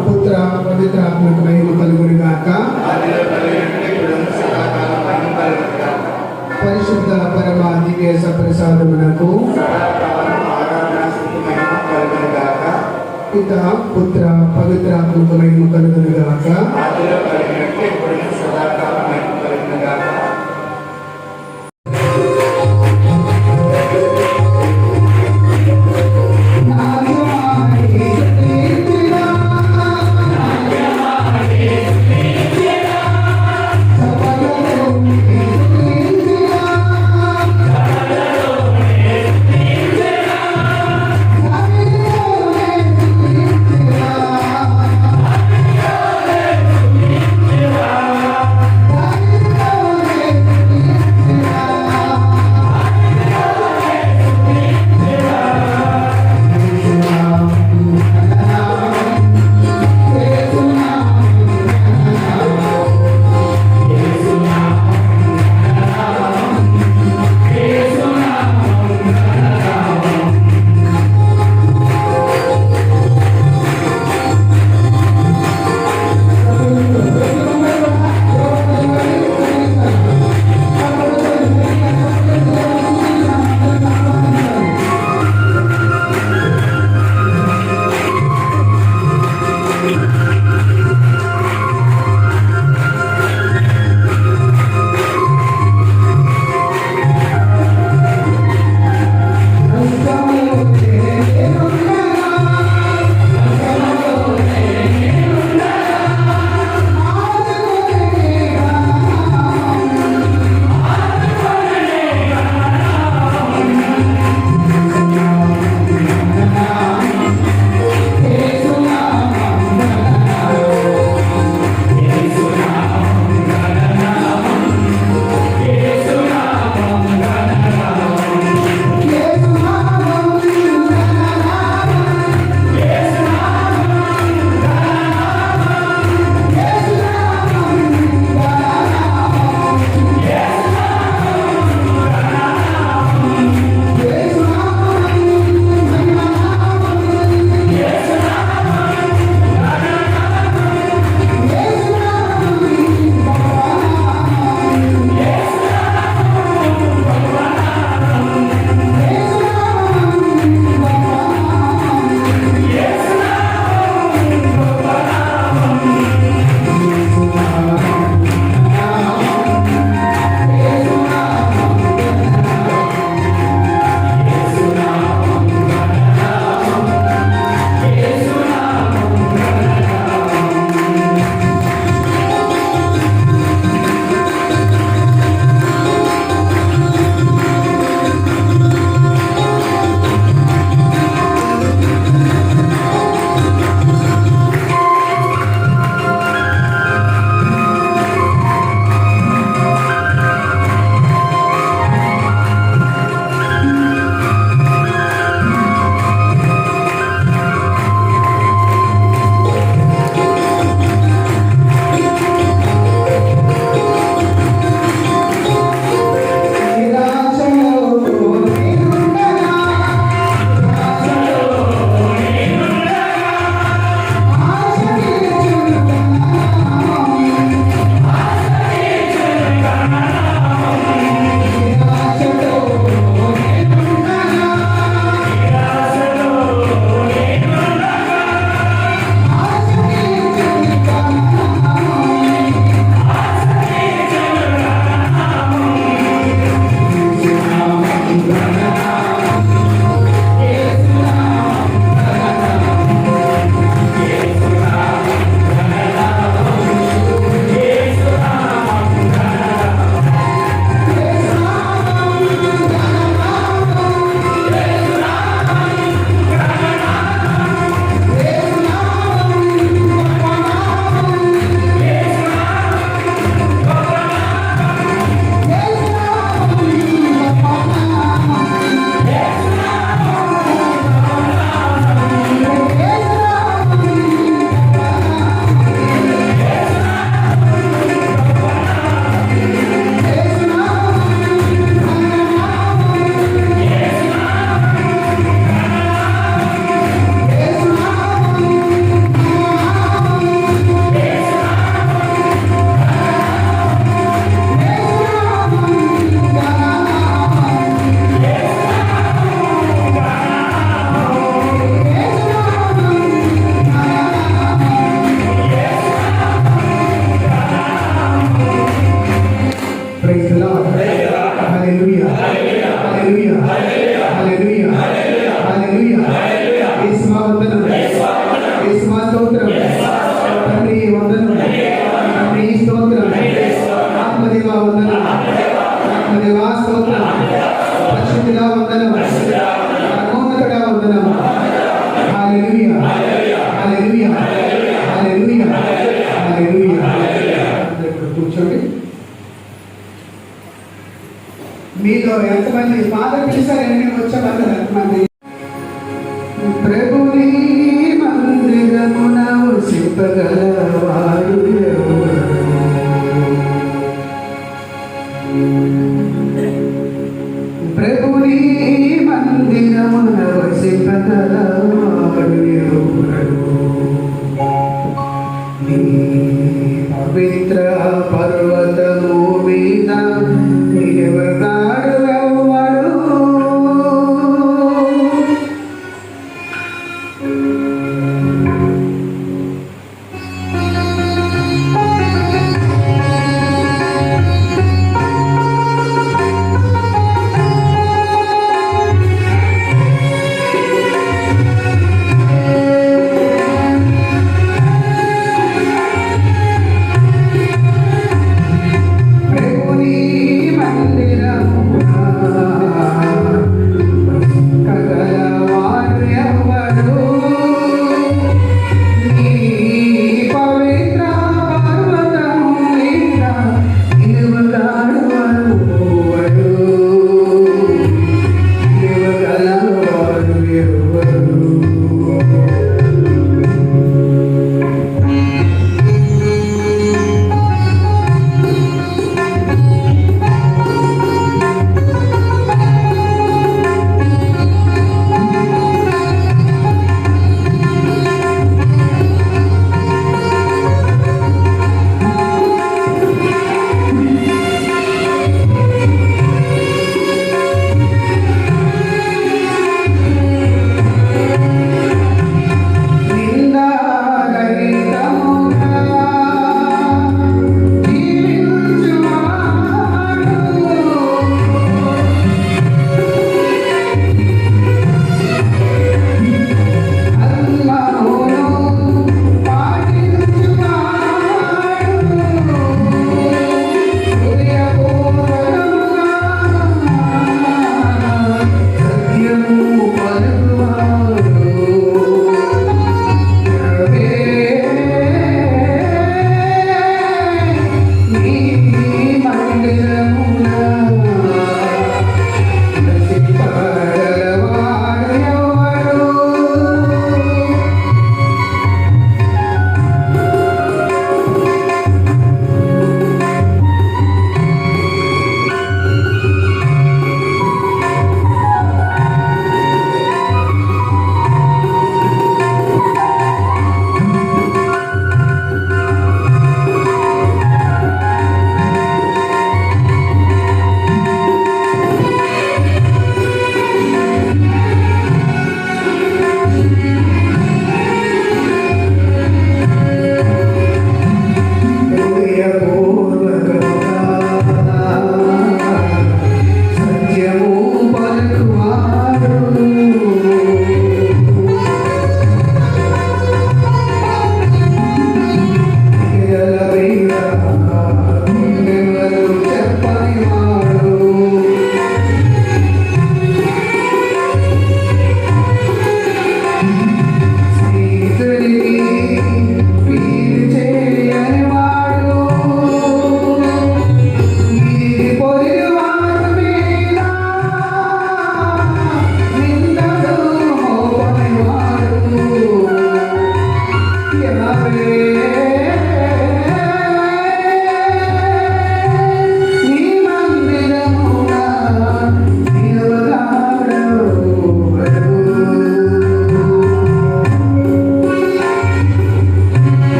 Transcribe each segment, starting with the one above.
పుత్ర పవిత్ర ఆత్మకు మహిమ కలుగును గాక. పరిశుద్ధ పరమ దివ్య సప్రసాదమునకు పిత పుత్ర పవిత్ర ఆత్మకు మహిమ కలుగును గాక. Yeah. హల్లెలూయా. హల్లెలూయా. అందరూ ఇక్కడ కూర్చోండి. మీలో ఎంతమంది ఫాదర్ పిలిచారని మేము వచ్చామని ఎంతమంది ప్రభుని మందిరమున వసింపగలవాడు ఎవరు? ప్రభుని మందిరమున వసింపగలవాడు ఎవరు? నీ పవిత్ర పర్వతము మీద నిలవగాడు ఎవడు?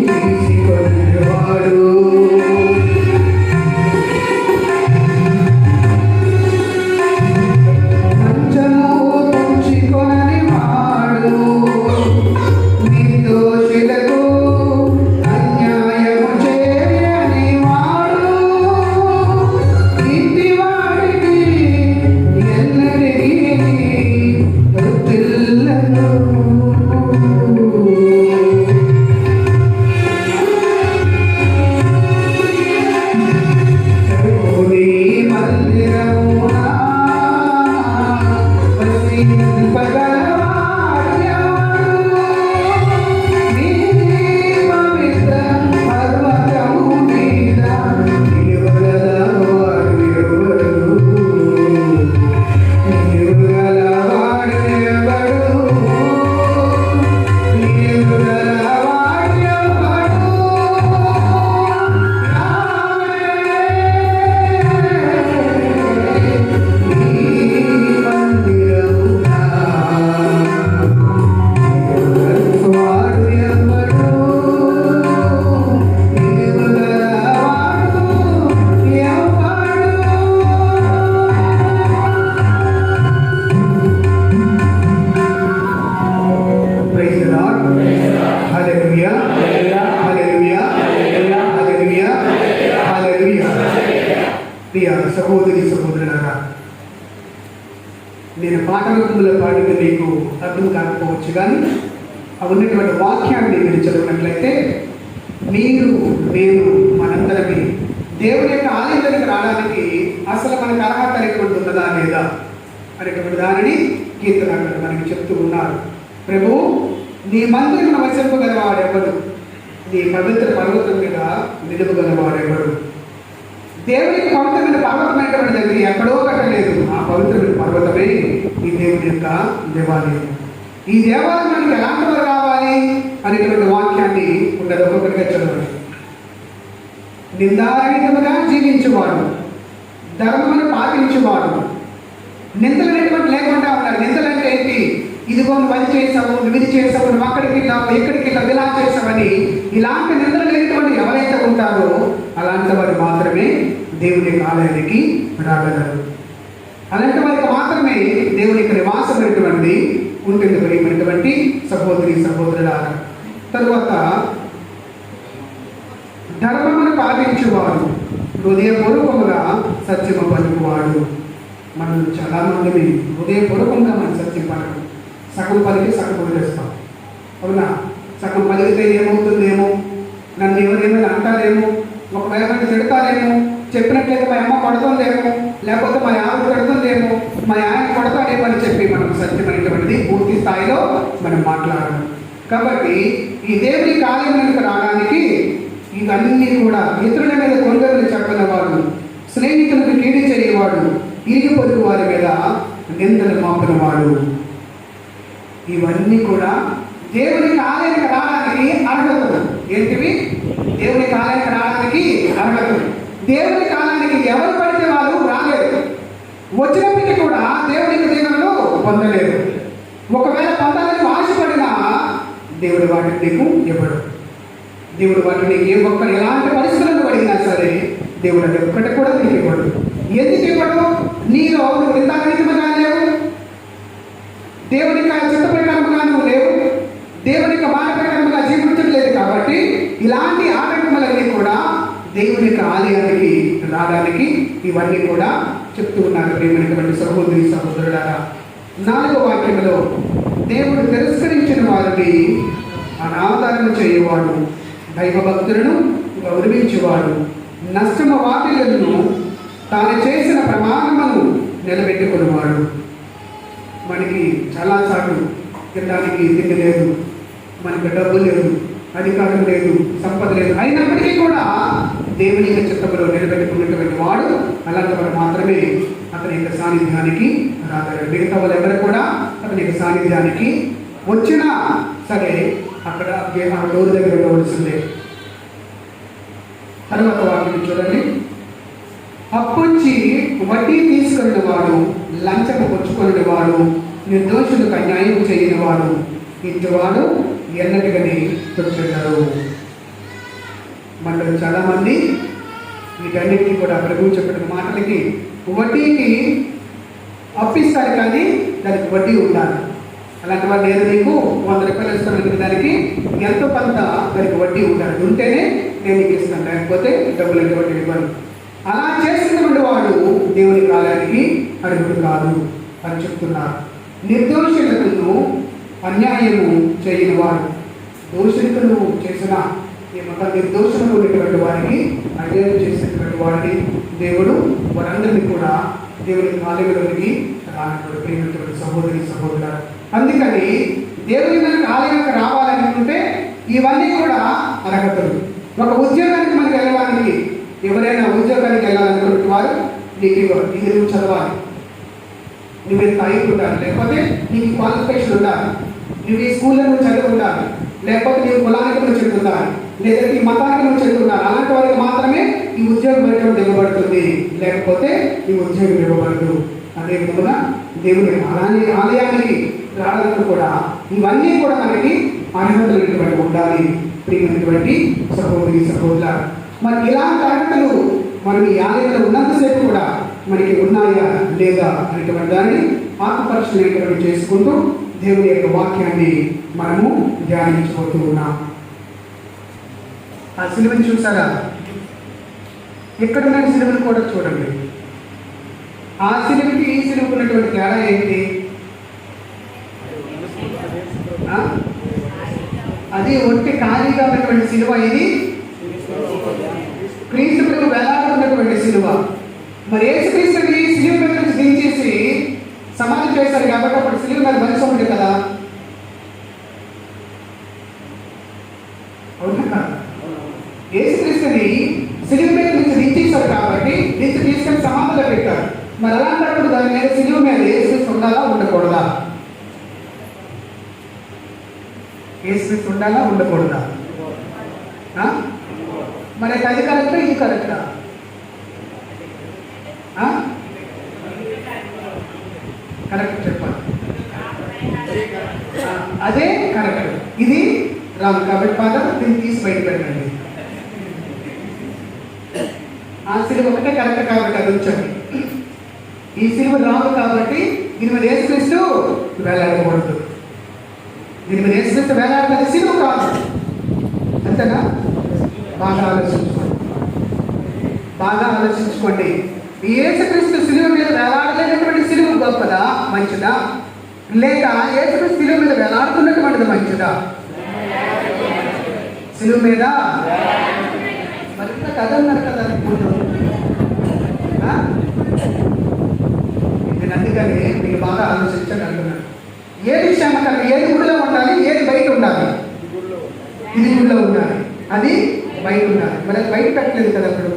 తీసుకొనివాడు లంచము పుచ్చుకొనని వాడు నిర్దోషులకు అన్యాయము చేయని వాడు ఇంటి వాడికి ఎన్నటికీ వృద్ధిల్లదు. సహోదరి సహోదరులారా, నేను పాట రూపంలో పాడింది మీకు అర్థం కాకపోవచ్చు, కానీ ఆ ఉన్నటువంటి వాక్యాన్ని మీరు చదివినట్లయితే మీరు నేను మనందరికీ దేవుని యొక్క ఆలయంలోకి రావడానికి అసలు మనకు అర్హత అనేటువంటి ఉన్నదా లేదా అనేటువంటి దానిని కీర్తనకారులు మనకి చెప్తూ ఉన్నారు. ప్రభు, నీ మందిరమును వసింపగలవాడెవడు, నీ పవిత్ర పర్వతం మీద నిలుపగలవాడెవడు. దేవునికి పవిత్రమైన పర్వతమైనటువంటి దగ్గర ఎక్కడో కట్టలేదు, ఆ పవిత్రమైన పర్వతమే ఈ దేవుని యొక్క దేవాలయం. ఈ దేవాలయానికి ఎలాంటి వారు కావాలి అనేటువంటి వాక్యాన్ని ఒక్కొక్కరిగా చదవండి. నిందారహితముగా జీవించేవాడు, ధర్మమును పాటించేవాడు, నిందలు అనేటువంటి లేకుండా ఉన్నారు. నిందలు అంటే ఏంటి? ఇదిగో నువ్వు అది చేసావు, నువ్వు ఇది చేసావు, నువ్వు అక్కడికి వెళ్ళావు, ఎక్కడికి వెళ్ళావు, ఇలా చేసావని ఇలాంటి నిందలు లేనటువంటి ఎవరైతే ఉంటారో అలాంటి వారు మాత్రమే దేవుని ఆలయానికి రాగలరు. అలాంటి వారికి మాత్రమే దేవుని యొక్క నివాసమైనటువంటి ఉంటుంది ప్రియమైనటువంటి సహోదరి సహోదరులారా. తరువాత ధర్మమును పాటించేవాడు, హృదయపూర్వకముగా సత్యము పలుకువాడు. మనం చాలా మందిని హృదయపూర్వకంగా మనం సత్యం పలకం, సగం పలికి సగం వదిలేస్తాం. అవునా? సగం పలికితే ఏమవుతుందేమో, నన్ను ఎవరేమైనా అంటారేమో, ఒకవేళ తిడతారేమో, చెప్పినట్లయితే మా అమ్మ కొడుతుందేమో, లేకపోతే మా ఆవిడ కొడుతుందేమో, మా ఆయన కొడతాడేమో అని చెప్పి మనం సత్యమైనటువంటిది పూర్తి స్థాయిలో మనం మాట్లాడాలి. కాబట్టి ఈ దేవుని కార్యములకు రావడానికి ఇవన్నీ కూడా ఇతరుల మీద కొందరిని చెప్పినవాడు, స్నేహితులకు కీడి చేయవాడు, ఇరుగు పొరుగు వారి మీద నిందలు మోపినవాడు, ఇవన్నీ కూడా దేవుని కార్యానికి రావడానికి అర్హతలు. ఏంటివి? దేవుని కార్యానికి రావడానికి అర్హతలు. దేవుని కాలానికి ఎవరు పడితే వాళ్ళు రాలేదు, వచ్చినప్పటికీ కూడా దేవునికి దీవెనలు పొందలేదు. ఒకవేళ పొందాలని ఆశపడినా దేవుడు వాటిని నీకు ఇవ్వడు. దేవుడు వాటిని నీకు ఏ ఒక్కరు ఎలాంటి పరిస్థితులను పడినా సరే దేవుడు అది ఒక్కటి కూడా నీకు ఇవ్వడు. ఎందుకు ఇవ్వడు? నీలో నువ్వు నిందారహితముగా లేవు, దేవుని చిత్త ప్రకారముగా నువ్వు లేవు, దేవుని మాట ప్రకారముగా జీవించట్లేదు. కాబట్టి ఇలాంటి ఆటంకములన్నీ కూడా దేవుని యొక్క ఆలయానికి రావడానికి ఇవన్నీ కూడా చెప్తూ ఉన్నారు ప్రియమైనటువంటి సహోదరి సహోదరులారా. 4వ వాక్యంలో దేవుడు తిరస్కరించిన వారిని అనాదరణ చేయవాడు, దైవభక్తులను గౌరవించేవాడు, నష్టము వాటిలను తాను చేసిన ప్రమాణమును నిలబెట్టుకునేవాడు. మనకి చాలాసార్లు తినడానికి తిండి లేదు, మనకి డబ్బు లేదు, అధికారం లేదు, సంపద లేదు, అయినప్పటికీ కూడా దేవుని యొక్క చిత్తములో నిలబెట్టుకున్నటువంటి వాడు అలాంటి వాడు మాత్రమే అతని యొక్క సాన్నిధ్యానికి రాగలరు. మిగతా వాళ్ళు ఎవరు కూడా అతని యొక్క సాన్నిధ్యానికి వచ్చినా సరే అక్కడ ఆ డోర్ దగ్గర ఉండవలసిందే. తర్వాత వాటిని చూడండి. అప్పుచ్చి వడ్డీ తీసుకున్న వాడు, లంచము పుచ్చుకున్న వాడు, నిర్దోషులకు అన్యాయం చేయని వాడు, ఇంటివాడు ఎన్నటికని తొట్టున్నారు. మనలో చాలామంది వీటన్నిటికీ కూడా ప్రభువు చెప్పిన మాటలకి వడ్డీకి అప్పిస్తారు, కానీ దానికి వడ్డీ ఉండాలి. అలాంటి వాళ్ళు నేను నీకు 100 రూపాయలు ఇస్తాను, దానికి ఎంతో కొంత దానికి వడ్డీ ఉండాలి. ఉంటేనే నేను నీకు ఇస్తాను, లేకపోతే డబ్బులు ఎటువంటి ఇవ్వను. అలా చేసినటువంటి వాడు దేవుని కాలానికి అర్హుడు కాదు అని చెప్తున్నారు. నిర్దోషులను అన్యాయము చేయని వాడు, దోషులు చేసిన నిర్దోషులు ఉన్నటువంటి వారికి అన్యాయం చేసినటువంటి వాడిని దేవుడు వారందరినీ కూడా దేవుని ఆలయంలోనికి రానటువంటి ప్రేమించినటువంటి సహోదరి సహోదరు. అందుకని దేవుని మనకు ఆలయానికి రావాలనుకుంటే ఇవన్నీ కూడా అర్హతలు. ఒక ఉద్యోగానికి మనకి వెళ్ళడానికి, ఎవరైనా ఉద్యోగానికి వెళ్ళాలనుకున్న వారు నీకు ఇది నువ్వు చదవాలి, నువ్వు స్థాయికి ఉండాలి, లేకపోతే నీకు క్వాలిఫికేషన్ ఉండాలి, నువ్వు ఈ స్కూల్లో నువ్వు చదివి ఉండాలి, లేకపోతే నీవు కులానికి నువ్వు చెందుతారు, లేదా ఈ మతానికి నువ్వు చెందుతున్నారు. అలాంటి వారికి మాత్రమే ఈ ఉద్యోగం పెట్టడం ఇవ్వబడుతుంది, లేకపోతే ఈ ఉద్యోగం ఇవ్వబడదు. అదే విధంగా దేవుని ఆలయానికి రావడానికి కూడా ఇవన్నీ కూడా మనకి అర్హతలు ఉండాలి. ప్రియమైనటువంటి సహోదరి సహోదరుల, మరి ఇలాంటి అర్హతలు మనం ఈ ఆలయంలో ఉన్నంతసేపు కూడా మనకి ఉన్నాయా లేదా అనేటువంటి దాన్ని ఆత్మపరిశీలన చేసుకుంటూ దేవుని యొక్క వాక్యాన్ని మనము ధ్యానించబోతూ ఉన్నాం. ఆ సిలువని చూసారా? ఎక్కడున్న సిలువను కూడా చూడండి. ఆ సిలువకి ఈ సిలువకు ఉన్నటువంటి తేడా ఏంటి? అది ఒంటి ఖాళీగా ఉన్నటువంటి సిలువ, ఇది క్రీస్తుకు వేలాడుతున్నటువంటి సిలువ. మరి యేసుక్రీస్తుని సిలువ మీద నుంచి దించేసి సమాధి చేశారు కాబట్టి అప్పుడు సిలువ మీద మనిషి ఉంది కదా, అవునా కదా? యేసుక్రీస్తుని సిలువ మీద నుంచి దించేశారు కాబట్టి తీసుకొని సమాధిలో పెట్టారు. మరి అలాంటప్పుడు దాని మీద సిలువ మీద యేసుక్రీస్తు ఉండాలా ఉండకూడదా? యేసుక్రీస్తు ఉండాలా ఉండకూడదా? మరి అది కరెక్టా ఇది కరెక్టా? కరెక్ట్ చెప్పండి. అదే కరెక్ట్, ఇది రాంగ్. కాబట్టి ఫాదర్ దీన్ని తీసి బయట పెట్టండి. ఆ సిలువ ఒకటే కరెక్ట్ కాబట్టి అది ఉంచండి. ఈ సిలువ రాంగ్ కాబట్టి దీని మీద యేసుక్రీస్తు వేలాడకూడదు. దీని మీద యేసుక్రీస్తు వేలాడుతుంది సిలువ కాదు. అంతేనా? బాగా ఆలోచించుకోండి, బాగా ఆలోచించుకోండి. ఈ యేసుక్రీస్తు సిలువ మీద వేలాడలేనటువంటి సిలువ గొప్పదా మంచిదా, లేక యేసుక్రీస్తు సిలువ మీద వేలాడుతున్నటువంటిది మంచిదా? సిలువ మీద మరి కథ ఉన్నారు కదా అనుకుంటున్నాను. నేను అందుకని మీరు బాగా ఆలోచించండి అంటున్నాను. ఏది క్షేమకరం, ఏది గుడిలో ఉండాలి, ఏది బయట ఉండాలి? ఇది గుడిలో ఉండాలి, అది బయట ఉండాలి. మరి అది బయట పెట్టలేదు కదా అప్పుడు.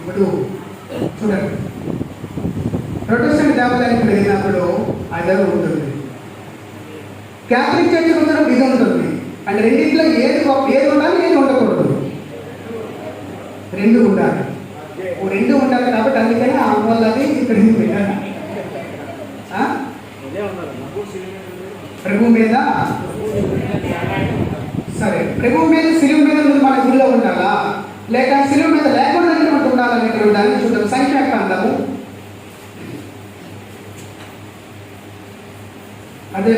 ఇప్పుడు చూడండి, ప్రొటెస్టెంట్ దేవాలయానికి వెళ్ళినప్పుడు అది ఉంటుంది, క్యాథలిక్ చర్చ్ ఉన్నప్పుడు ఇది ఉంటుంది. అండ్ రెండింటిలో ఏది ఉండాలి, ఏది ఉండకూడదు? రెండు ఉండాలి. రెండు ఉండాలి కాబట్టి అందుకని ఆ అమ్మోళ్ళది ఇక్కడ పెట్టాను. ప్రభు మీద సరే, ప్రభు మీద సిలువ మీద మన గుడిలో ఉండాలా, లేక సిలువ మీద లేకుండా ఉండాలనేటువంటి దాన్ని చూద్దాం. సంఖ్యాకాండము అదే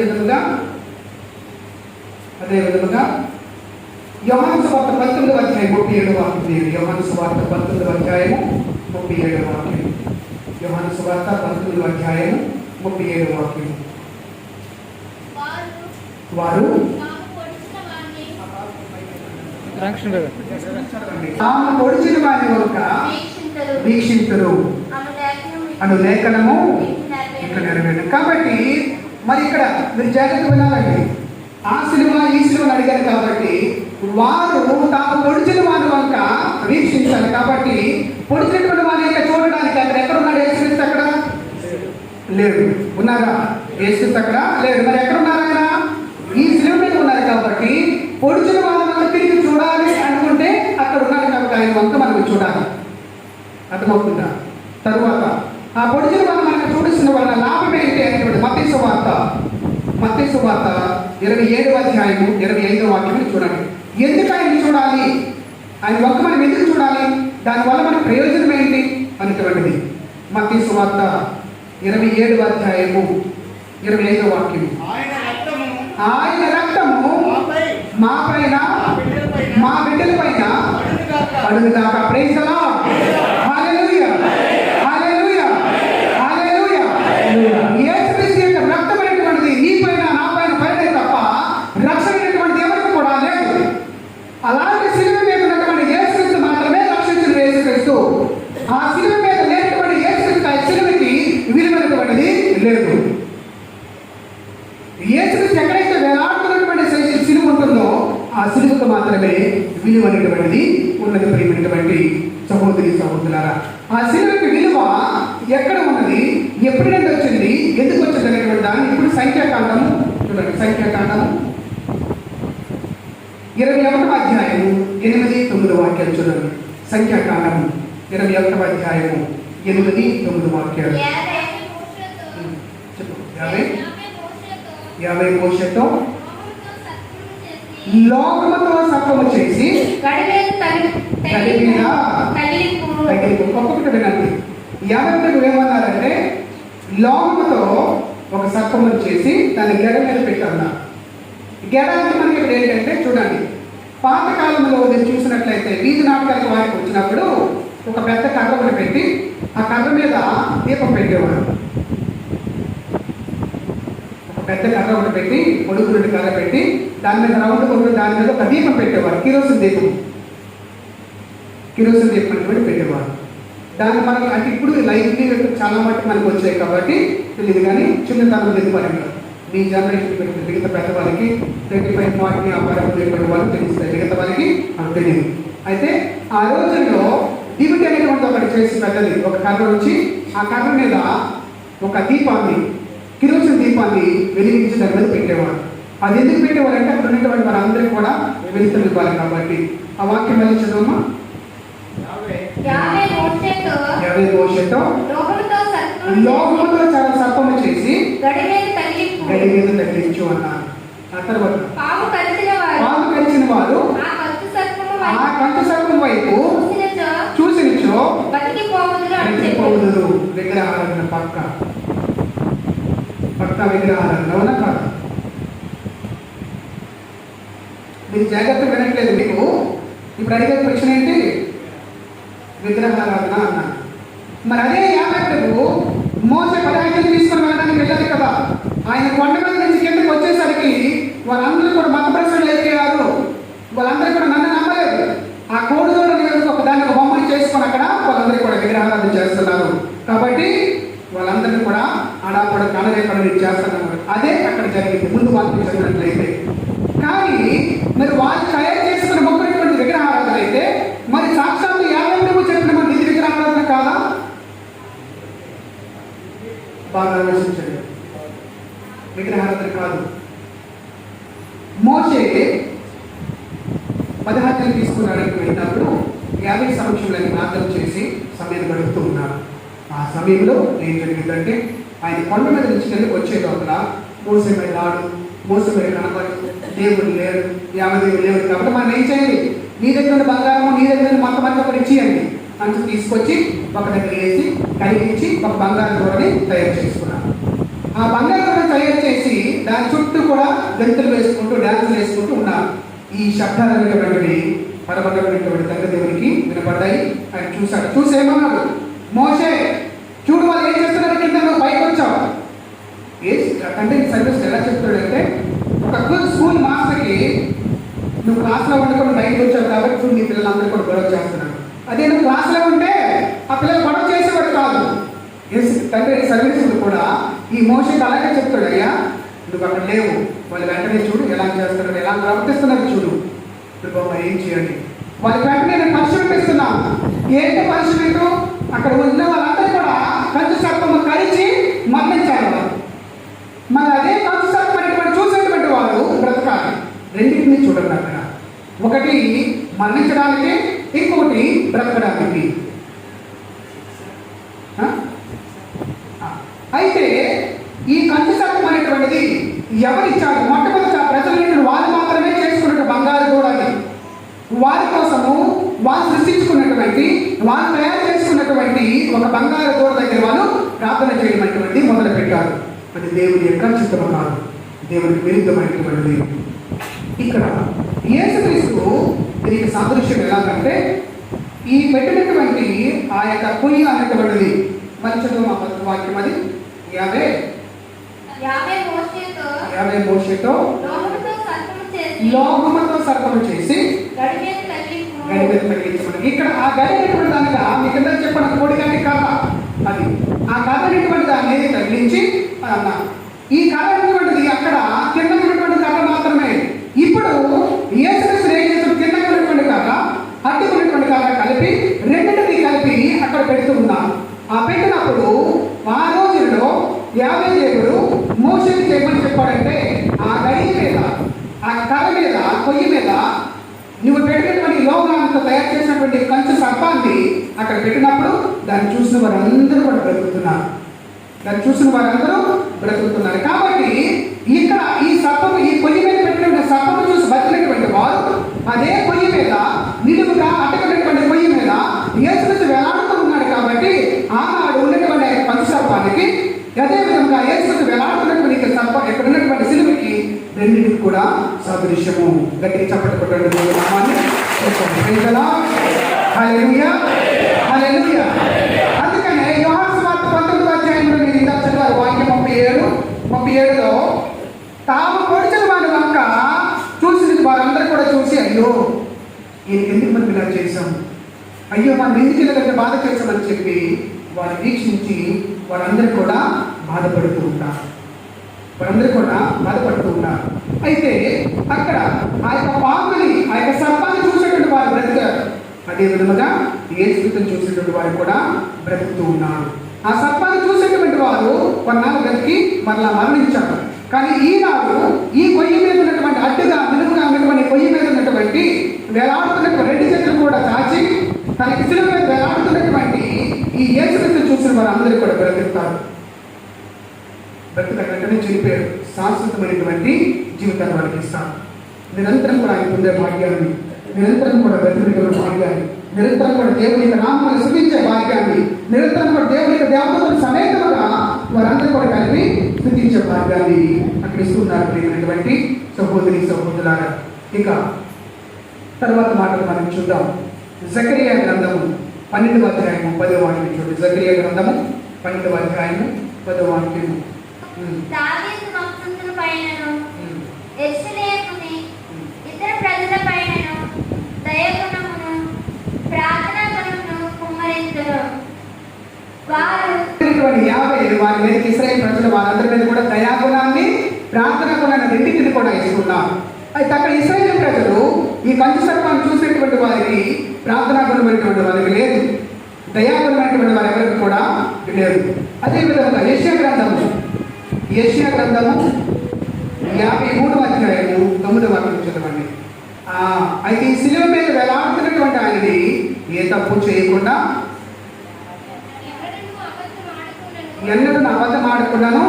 విధముగా యోహాను సువార్త 19వ అధ్యాయం 37వ వాక్యం. యోహాను సువార్త 19వ అధ్యాయము 37వ వాక్యం. యోహాను సువార్త 19వ అధ్యాయము 37వ వాక్యం. వారు తాము పొడిచిన వారి యొక్క వీక్షింతురు అను లేఖనము ఇక్కడ నెరవేరు. కాబట్టి మరి ఇక్కడ మీరు జాగ్రత్త వినాలండి. ఆ సిలువ ఈ సిలువను అడిగారు కాబట్టి వారు తాము పొడిచిన వారి వంక వీక్షించాలి. కాబట్టి పొడిచినటువంటి వారి యొక్క చూడడానికి అక్కడ ఎక్కడ ఉన్నాడు యేసుక్రీస్తు? అక్కడ లేడు. ఉన్నారా? యేసుక్రీస్తు అక్కడ లేడు. మరి ఎక్కడ ఉన్నారు? ఆయన ఈ సిలువ మీద ఉన్నారు. కాబట్టి పొడిచిన వారి వంక తిరిగి చూడాలి అనుకుంటే అక్కడ ఉన్నారు కాబట్టి ఆయన వంక మనకు చూడాలి. అర్థమవుతుందా? తరువాత ఆ పొడిచిన వారు మనకు చూపిస్తున్న వల్ల లాభం ఏంటి అనేటువంటి మత్తయి సువార్త సువార్త 27వ అధ్యాయము 25వ వాక్యం చూడండి. ఎందుకు ఆయన చూడాలి, ఆయన ఒక్క మనం ఎందుకు చూడాలి, దానివల్ల మన ప్రయోజనం ఏంటి అనేటువంటిది. మత్తయి సువార్త 27వ అధ్యాయము 25వ వాక్యం. ఆయన రక్తము మా పైన మా బిడ్డల పైన పడునుగాక. Praise the lord. Hallelujah, hallelujah, hallelujah. యేసుక్రీస్తు యొక్క రక్తం అనేటువంటిది నీ పైన నా పైన పడితే తప్ప రక్షణ అనేటువంటిది ఎవరికి కూడా లేదు. అలాంటి శిలువ మీద ఉన్నటువంటి యేసుక్రీస్తు మాత్రమే రక్షించిన యేసుక్రీస్తు. ఆ శిలువ మీద లేనటువంటి యేసుక్రీస్తు ఆ శిలువకి విలువైనటువంటిది లేదు. యేసుక్రీస్తు ఎక్కడైతే వేలాడుతున్నటువంటి శిలువ ఉంటుందో ఆ శిలువకు మాత్రమే విలువ అనేటువంటిది ఉన్నది. ప్రియమైనటువంటి సహోదరి సహోదరులారా, ఆ శిలువకి విలువ ఎక్కడ ఉన్నది, ఎప్పటి నుండి వచ్చింది, ఎందుకు వచ్చింది అనేటువంటి దాన్ని ఇప్పుడు సంఖ్యాకాండము చూడండి. సంఖ్యాకాండము 21వ అధ్యాయము 8-9 వాక్యాలు చూడండి. సంఖ్యాకాండము 21వ అధ్యాయము 8-9 వాక్యాలు. 50 మోషేతో లోకముతో సత్వము చేసి ఒక్కొక్కటి వినండి. 50 ఏమన్నారంటే లోకముతో ఒక సత్వము చేసి దాన్ని గెడ మీద పెట్టన్నారు. గెడ అంటే మనకి ఇక్కడ ఏంటంటే చూడండి, పాతకాలంలో మీరు చూసినట్లయితే వీధి నాటకాలకు వారికి వచ్చినప్పుడు ఒక పెద్ద కర్ర ఒకటి పెట్టి ఆ కర్ర మీద దీపం పెట్టేవారు. పెద్ద కర్ర ఒకటి పెట్టి పొడుగు రెండు కర్ర పెట్టి దాని మీద రౌండ్ కొట్టు దాని మీద ఒక దీపం పెట్టేవారు. కిరోసిన్ దీపం అనేటువంటి పెట్టేవారు. దాన్ని మనకి అంటే ఇప్పుడు లైట్లీ చాలా మట్టుకు మనకు వచ్చాయి కాబట్టి తెలియదు, కానీ చిన్నతనం తెలియదు మనకి. మీ జనరేషన్ పెట్టిన మిగతా పెద్దవాళ్ళకి 35-40 వ్యాపారం వాళ్ళు తెలుస్తాయి, మిగతా వాళ్ళకి మనకు తెలియదు. అయితే ఆ రోజుల్లో డిబిటీ అనేటువంటి ఒకటి చేసి పెద్దది ఒక కర్ర వచ్చి ఆ కర్ర మీద ఒక దీపాన్ని, కిరోసిన్ దీపాన్ని వెలిగించి దాని మీద పెట్టేవారు. అది ఎందుకు పెట్టేవారు అంటే అక్కడ ఉన్నటువంటి వారందరికీ కూడా వెలుతురు ఇవ్వాలి కాబట్టి. ఆ వాక్యం మళ్ళీ చదవమ్మా. 50 మోషేతో లోకముతో చాలా సర్పము చేసి గడి మీద తగిలించు అన్నారు. ఆ తర్వాత పాము కరిచిన వారు ఆ కంచు సర్పం వైపు చూసినచో బతికిపోవుదురు. విగ్రహారాధన పక్క విగ్రహారాధన అవునా కాదు? మీరు జాగ్రత్త వినట్లేదు. మీకు ఇప్పుడు అడిగే ప్రశ్న ఏంటి? విగ్రహారాధన అన్నాను. మరి అదే యాభైకు మోసే 10 తీసుకొని వెళ్ళడానికి వెళ్ళాలి కదా. ఆయన కొండ మీద నుంచి కిందకి వచ్చేసరికి వాళ్ళందరూ కూడా మత ప్రశ్నలు ఎక్కారు. వాళ్ళందరూ కూడా నన్ను నమ్మలేదు. ఆ కోడిదూడ ఒక దాన్ని ఒక బొమ్మలు చేసుకొని అక్కడ వాళ్ళందరూ కూడా విగ్రహారాధన చేస్తున్నారు. కాబట్టి వాళ్ళందరినీ కూడా ఆడాపడ కనరేపడ చేస్తున్నారు. అదే అక్కడ జరిగింది ముందు వాళ్ళు చదివినట్లయితే. కానీ మరి వాళ్ళు తయారు చేసుకున్న మొక్కటువంటి విగ్రహారాధన అయితే మరి సాక్షాత్తు 50 చెప్పిన మన ఇది విగ్రహారాధన కాదా? బాగా ఆలోచించండి. విగ్రహారాధన కాదు. మోషే 10 తీసుకున్నాడని వెళ్ళినప్పుడు 50 సమక్షంలో ప్రార్థన చేసి సమయం గడుపుతూ ఉన్నారు. ఆ సమయంలో ఏం జరిగిందంటే ఆయన కొండ మీద నుంచి వెళ్ళి వచ్చే లోపల మోసే మీద రాడు, మోసే మీద కనపడి దేవుడు లేడు, 50 దేవుడు లేడు. కాబట్టి మనం ఏం చేయాలి? నీ దగ్గర బంగారము, నీ దగ్గర మొత్తం అంతా ఒకటి ఇచ్చేయండి అని తీసుకొచ్చి ఒక దగ్గర వేసి కలిగించి ఒక బంగారు దూరని తయారు చేసుకున్నాను. ఆ బంగారు దూరని తయారు చేసి దాని చుట్టూ కూడా గంతులు వేసుకుంటూ డ్యాన్సులు వేసుకుంటూ ఉన్నారు. ఈ శబ్దాలు అనేటువంటి పరమమైనటువంటి తండ్రి దేవునికి వినపడ్డాయి. ఆయన చూశాడు. చూసేమన్నాడు, మోషే చూడు వాళ్ళు ఏం చేస్తున్నారు, కింద నువ్వు పైకి వచ్చావు. అంటే సర్వీస్ ఎలా చెప్తాడంటే ఒక స్కూల్ మాస్టర్కి నువ్వు క్లాస్లో వండుకొని బయటకు వచ్చావు కాబట్టి చూడు నీ పిల్లలందరూ కూడా గొడవ చేస్తున్నాడు. అదే నువ్వు క్లాస్లో ఉంటే ఆ పిల్లలు గొడవ చేసేవాడు కాదు. తండ్రి సర్వీసులు కూడా ఈ మోషకి అలాగే చెప్తాడు, అయ్యా నువ్వు అక్కడ లేవు, వాళ్ళు వెంటనే చూడు ఎలా చేస్తున్నారు, ఎలా ప్రవర్తిస్తున్నారు చూడు, ఇప్పుడు బాబా ఏం చేయండి. వాళ్ళకి వెంటనే నేను పనిష్మెంట్ ఇస్తున్నాను. ఏంటి పనిష్మెంట్? అక్కడ ఉన్న వాళ్ళందరూ కూడా కంచు సర్పము కరిచి మరణించారు వాళ్ళు. మరి అదే కంచు సర్పం చూసేటువంటి వాళ్ళు బ్రతకాలి. రెండింటినీ చూడండి అక్కడ. ఒకటి మరణించడానికి, ఇంకొకటి బ్రతకడానికి. అయితే ఈ కంచు సర్పం అనేటువంటిది ఎవరి ఇచ్చాడు. మొట్టమొదటి ఆ ప్రజలు వారు మాత్రమే చేసుకున్నట్టు బంగారు దూడని వారి కోసము వారు సృష్టించుకున్నటువంటి వారు తయారు చేసుకున్నటువంటి ఒక బంగారు దూడ దగ్గర వారు ప్రార్థన చేయడం మొదలు పెట్టారు. అది దేవుని యొక్క చిత్తము కాదు, దేవునికి విరుద్ధమైనటువంటిది. ఇక్కడ యేసుక్రీస్తు దీనికి సాదృశ్యం ఎలాగంటే ఈ పెట్టినటువంటి ఆ యొక్క పొయ్యి అనేటువంటిది మంచదు మా వాక్యం అది యాభై మోషేతో లోహముతో సర్పము చేసి గడి మీద తగిలించమని. ఇక్కడ ఆ గడి అనేటువంటి దానిగా మీ కింద చెప్పిన కోడి గంటి కర్ర అది ఆ కర్ర అనేటువంటి దాన్ని తగిలించి అన్నారు. ఈ కర్ర అనేటువంటిది అక్కడ కింద ఉన్నటువంటి కర్ర మాత్రమే. ఇప్పుడు యేసుక్రీస్తు ఏం చేసిన కింద ఉన్నటువంటి కర్ర అడ్డుకున్నటువంటి కర్ర కలిపి రెండింటిని కలిపి అక్కడ పెడుతూ ఉన్నారు. ఆ పెట్టినప్పుడు ఆ రోజుల్లో యాభై దేవుడు మోషేకి చేయమని చెప్పాడంటే ఆ గడి మీద ఆ కర్ర మీద పొయ్యి మీద నువ్వు పెట్టినటువంటి లోకాంతో తయారు చేసినటువంటి కంచు సర్పాన్ని అక్కడ పెట్టినప్పుడు దాన్ని చూసిన వారందరూ కూడా బ్రతుకుతున్నారు. దాన్ని చూసిన వారందరూ బ్రతుకుతున్నారు. కాబట్టి ఇక్కడ ఈ సర్పము ఈ పొయ్యి మీద పెట్టినటువంటి సర్పము చూసి బతికినటువంటి వారు అదే పొయ్యి మీద నిలువుగా అటకటువంటి పొయ్యి మీద యేసుక్రీస్తు వేలాడుతూ ఉన్నాడు. కాబట్టి ఆనాడు ఉన్నటువంటి కంచు సర్పానికి అదే విధంగా యేసుక్రీస్తు వేలాడుతున్నటువంటి సర్పం ఇక్కడ ఉన్నటువంటి సిలువకి రెండింటికి కూడా సాదృశ్యము. గట్టిగా చప్పట్లు కొట్టండి దేవుని నామాన్ని. హల్లెలూయా హల్లెలూయా. అందుకనే యోహాను సువార్త 19వ అధ్యాయంలో మీరు ఇందాక చదివారు వాక్యం 37లో తాము పొడిచిన వాడి వంక చూసి వారందరూ కూడా చూసి అయ్యో ఈయనకి ఎందుకు మనం ఇలా చేశాం, అయ్యో మనం ఎందుకు ఇలా బాధ చేశామని చెప్పి వారు వీక్షించి వారందరూ కూడా బాధపడుతూ ఉంటారు. అయితే అక్కడ ఆ యొక్క పాముని ఆ యొక్క సర్పాన్ని చూసేటువంటి వారు బ్రతికారు. అదే విధముగా యేసుక్రీస్తుని చూసేటువంటి వారు కూడా బ్రతుకుతూ ఉన్నారు. ఆ సర్పాన్ని చూసేటువంటి వారు కొన్నాళ్ళు బ్రతికి మరలా మరణించారు. కానీ ఈనాడు ఈ పొయ్యి మీద ఉన్నటువంటి అడ్డుగా నిలువుగా ఉన్నటువంటి పొయ్యి మీద ఉన్నటువంటి వేలాడుతున్నటువంటి రెండు చేతులు కూడా చాచి తనకి సిలువ మీద వేలాడుతున్నటువంటి ఈ యేసుక్రీస్తుని చూసిన వారు అందరూ కూడా బ్రతుకుతారు. బ్రతుకటనే చనిపోయారు. శాశ్వతమైనటువంటి జీవితాన్ని వారికి ఇస్తాను. నిరంతరం కూడా ఆయన పొందే భాగ్యాన్ని, నిరంతరం కూడా బ్రతుకునే భాగ్యాన్ని, నిరంతరం కూడా దేవుని యొక్క నామాన్ని స్తుతించే భాగ్యాన్ని, నిరంతరం కూడా దేవుని యొక్క దేవతల సమేతముగా వారందరూ కూడా కలిపి స్తుతించే భాగ్యాన్ని అక్కడ ఇస్తున్నారు. ప్రియమైనటువంటి సహోదరి సహోదరులారా, ఇక తర్వాత మాటలు మనం చూద్దాం. జకరియా గ్రంథము 12వ అధ్యాయము 10వ వాక్యం చూడండి. జకరియా గ్రంథము 12వ అధ్యాయము 10వ వాక్యము. దావీదు వంశస్థుల పైనను యెరూషలేముని ఇతర ప్రజల పైనను దయాగుణమును ప్రార్థనా గుణమును కుమ్మరించును. వారు 50 వారి మీద ఇశ్రాయేలు ప్రజలు వారందరి మీద కూడా దయాగుణాన్ని ప్రార్థనా గుణాన్ని రెండింటిని కూడా ఇస్తున్నారు. అయితే అక్కడ ఇశ్రాయేలు ప్రజలు ఈ కంచు సర్పాన్ని చూసినటువంటి వారికి ప్రార్థనా గుణమైనటువంటి వారికి లేదు, దయాగుణమైనటువంటి వారి ఎవరికి కూడా లేదు. అదేవిధంగా యెషయా గ్రంథము 53వ అధ్యాయము 9వ వాక్యం చదవండి. అయితే ఈ శిలువ మీద వేలాడుతున్నటువంటి ఆయనని ఏ తప్పు చేయకుండా ఎన్నడూ అబద్ధం ఆడకుండాను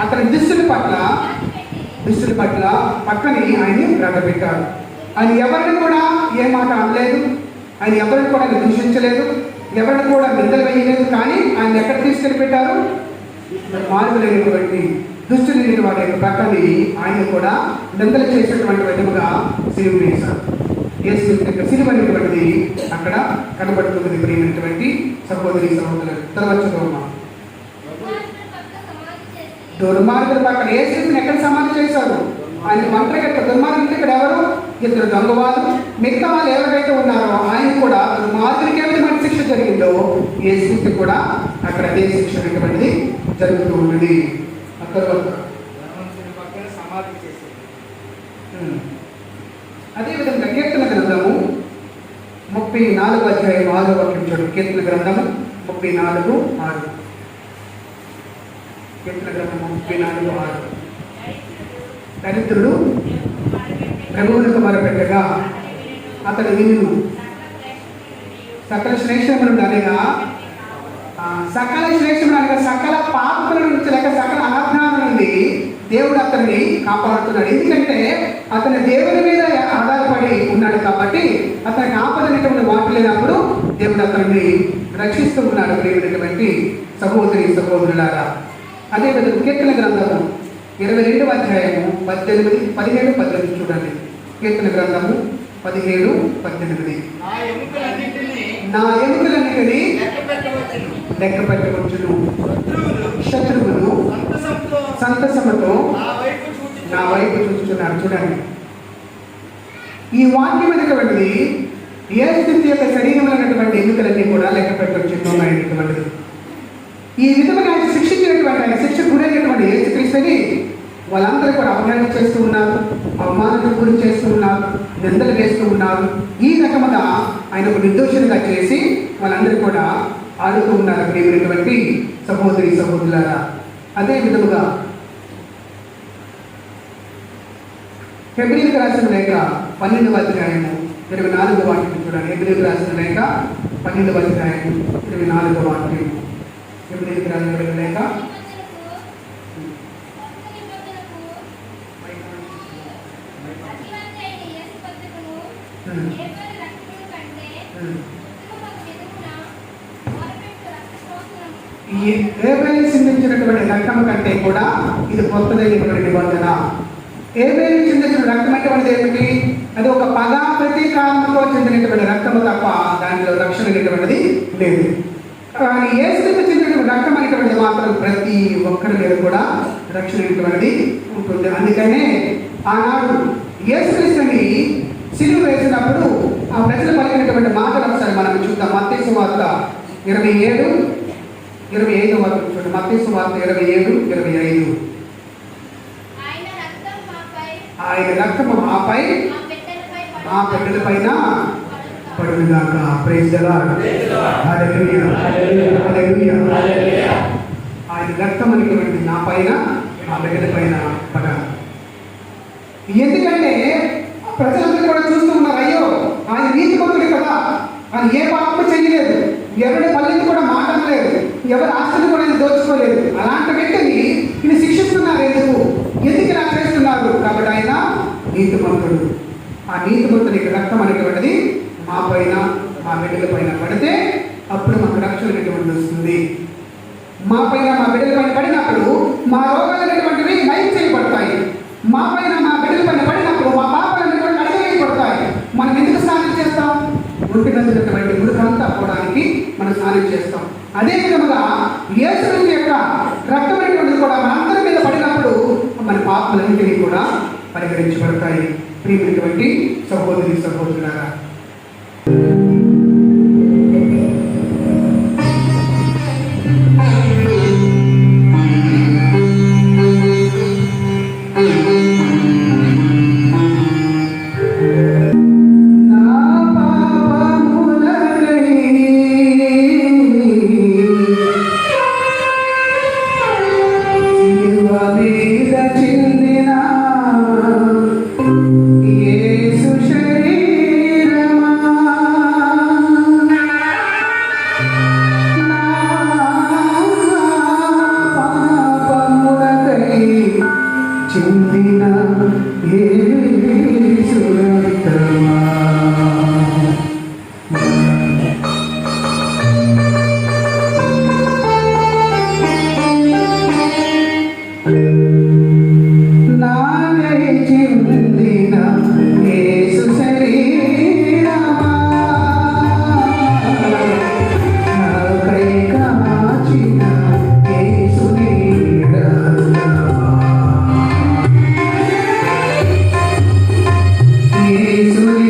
అతని దుస్తుల పట్ల పక్కని ఆయన్ని ప్రకటించాడు. ఆయన ఎవరిని కూడా ఏ మాట అనలేదు, ఆయన ఎవరిని కూడా దూషించలేదు, ఎవరిని కూడా నిందలు వేయలేదు. కానీ ఆయన ఎక్కడ తీసుకెళ్ళి పెట్టారు? మార్పులైనటువంటి దుష్టులైన వారి యొక్క పక్కని ఆయన కూడా నిందలు చేసేటువంటి విధముగా సిలువ వేశారు. సిలువ అనేటువంటిది అక్కడ కనబడుతుంది. ప్రియమైనటువంటి సహోదరి సహోదరులు, తర్వాత చదువు. దుర్మార్గుల పక్కన యేసుని ఎక్కడ సమాధి చేశారు? ఆయన ఒంటరిగా దుర్మార్గులు ఇక్కడ ఎవరు? 2 దొంగవాళ్ళు. మిగతా వాళ్ళు ఎవరైతే ఉన్నారో ఆయన కూడా దుర్మార్గులకి ఎటువంటి శిక్ష జరిగిందో యేసుకి కూడా అక్కడ అదే శిక్ష అనేటువంటిది జరుగుతూ ఉన్నది. ఆ తర్వాత సమాధి చేశారు. అదేవిధంగా కీర్తన గ్రంథము 34వ అధ్యాయం 6వ వాక్యం చూడండి. కీర్తన గ్రంథము 34:6. కీర్తన గ్రంథము 34:6. దరిద్రుడు ప్రభువులకు మొరపెట్టగా అతడు వినును. సకల శ్రేష్టములు అనగా సకల శ్రేష్టములు అనగా సకల పాపముల నుంచి లేక సకల అనాజ్ఞానం నుండి దేవుడు అతన్ని కాపాడుతున్నాడు. ఎందుకంటే అతను దేవుని మీద ఆధారపడి ఉన్నాడు కాబట్టి అతనికి ఆపదనేటువంటి వాటి లేనప్పుడు దేవుడు అతన్ని రక్షిస్తూ ఉన్నాడు. ప్రియమైనటువంటి సహోదరి సహోదరులారా, అదేవిధంగా కీర్తన గ్రంథము 22వ అధ్యాయము 17, 17, 18 చూడండి. కీర్తన గ్రంథము 17, 18. నా ఎముకలన్నిటినీ లెక్క పెట్టవచ్చును, శత్రువులు సంతసముతో నా వైపు చూస్తున్నారు. చూడండి, ఈ వాక్యం అనేటువంటిది ఏ స్థితి యొక్క శరీరంలో ఉన్నటువంటి ఎన్నికలన్నీ కూడా లెక్క పెట్టవచ్చున్నటువంటిది. ఈ విధంగా ఆయన శిక్షించినటువంటి, ఆయన శిక్ష గురైనటువంటి యేసుక్రీస్తుని వాళ్ళందరూ కూడా అవమానం చేస్తూ ఉన్నారు, అవమానానికి గురి చేస్తూ ఉన్నారు, నిందలు వేస్తూ ఉన్నారు. ఈ రకముగా ఆయనకు నిర్దోషులుగా చేసి వాళ్ళందరూ కూడా ఆడుతూ ఉన్నారు. ప్రియమైనటువంటి సహోదరి సహోదరులారా, అదే విధముగా హెబ్రీయులకు రాసిన లేఖ 12వ అధ్యాయము 24వ వాక్యం చూడండి. హెబ్రీయులకు రాసిన లేఖ 12వ అధ్యాయము 24వ వాక్యం. హెబ్రీయులకు రాసిన లేఖ ఏబేలు చిందించినటువంటి రక్తం కంటే కూడా ఇది కొత్తదైనటువంటి నిబంధన. ఏబేలు చిందించిన రక్తం అనేటువంటిది ఏమిటి? అది ఒక పగ ప్రతీకారంతో చెందినటువంటి రక్తము తప్ప దానిలో రక్షణ అనేటువంటిది లేదు. కానీ యేసుక్రీస్తు చెందినటువంటి రక్తం అనేటువంటిది మాత్రం ప్రతి ఒక్కరి మీద కూడా రక్షణ అనేటువంటిది ఉంటుంది. అందుకనే ఆనాడు యేసుక్రీస్తుని సిలువ వేసినప్పుడు ఆ ప్రజలు పలికినటువంటి మాటలు ఒకసారి మనం చూద్దాం. మత్తయి సువార్త 27, 25 వరకు చూడండి. మత్తయి సువార్త 27, 25. ఆయన రక్తము మాపై మా బిడ్డల పైన పడునుగాక. Praise the lord. Hallelujah, hallelujah. ఆయన రక్తం అనేటువంటి నా పైన మా బిడ్డల పైన పడాలి. ఎందుకంటే ప్రజలందరూ కూడా చూస్తూ ఉన్నారు, అయ్యో ఆయన నీతిమంతుడు కదా, ఆయన ఏ పాపము చేయలేదు, ఎవరి పల్లెని కూడా మాట్లాడలేదు, ఎవరి ఆస్తిని కూడా దోచుకోలేదు. అలాంటి వ్యక్తిని ఈయన శిక్షిస్తున్నారు. ఎందుకు ఇలా చేస్తున్నారు? కాబట్టి ఆయన నీతిమంతుడు. ఆ నీతిమంతుడికి రక్తం అనేటువంటిది మా పైన మా బిడ్డల పైన పడితే అప్పుడు మాకు రక్షణ అనేటువంటిది వస్తుంది. మా పైన మా బిడ్డల పైన పడినప్పుడు మా రోగాలు అనేటువంటివి నయం చేయబడతాయి. మా పైన మా బిడ్డల పైన పడినప్పుడు మా పాపాలు అనేటువంటి అడగలేయబడతాయి. మనం ఎందుకు స్నానం చేస్తాం? ఒంటి గంటటువంటి ముడుకంతా పోవడానికి మనం స్నానం చేస్తాం. అదే విధముగా యేసుక్రీస్తు యొక్క రక్తం అనేటువంటిది కూడా మనందరి మీద పడినప్పుడు మన పాపాలన్నింటినీ కూడా పరిగణించబడతాయి. ప్రియమైనటువంటి సహోదరి సహోదరులారా, యేసుని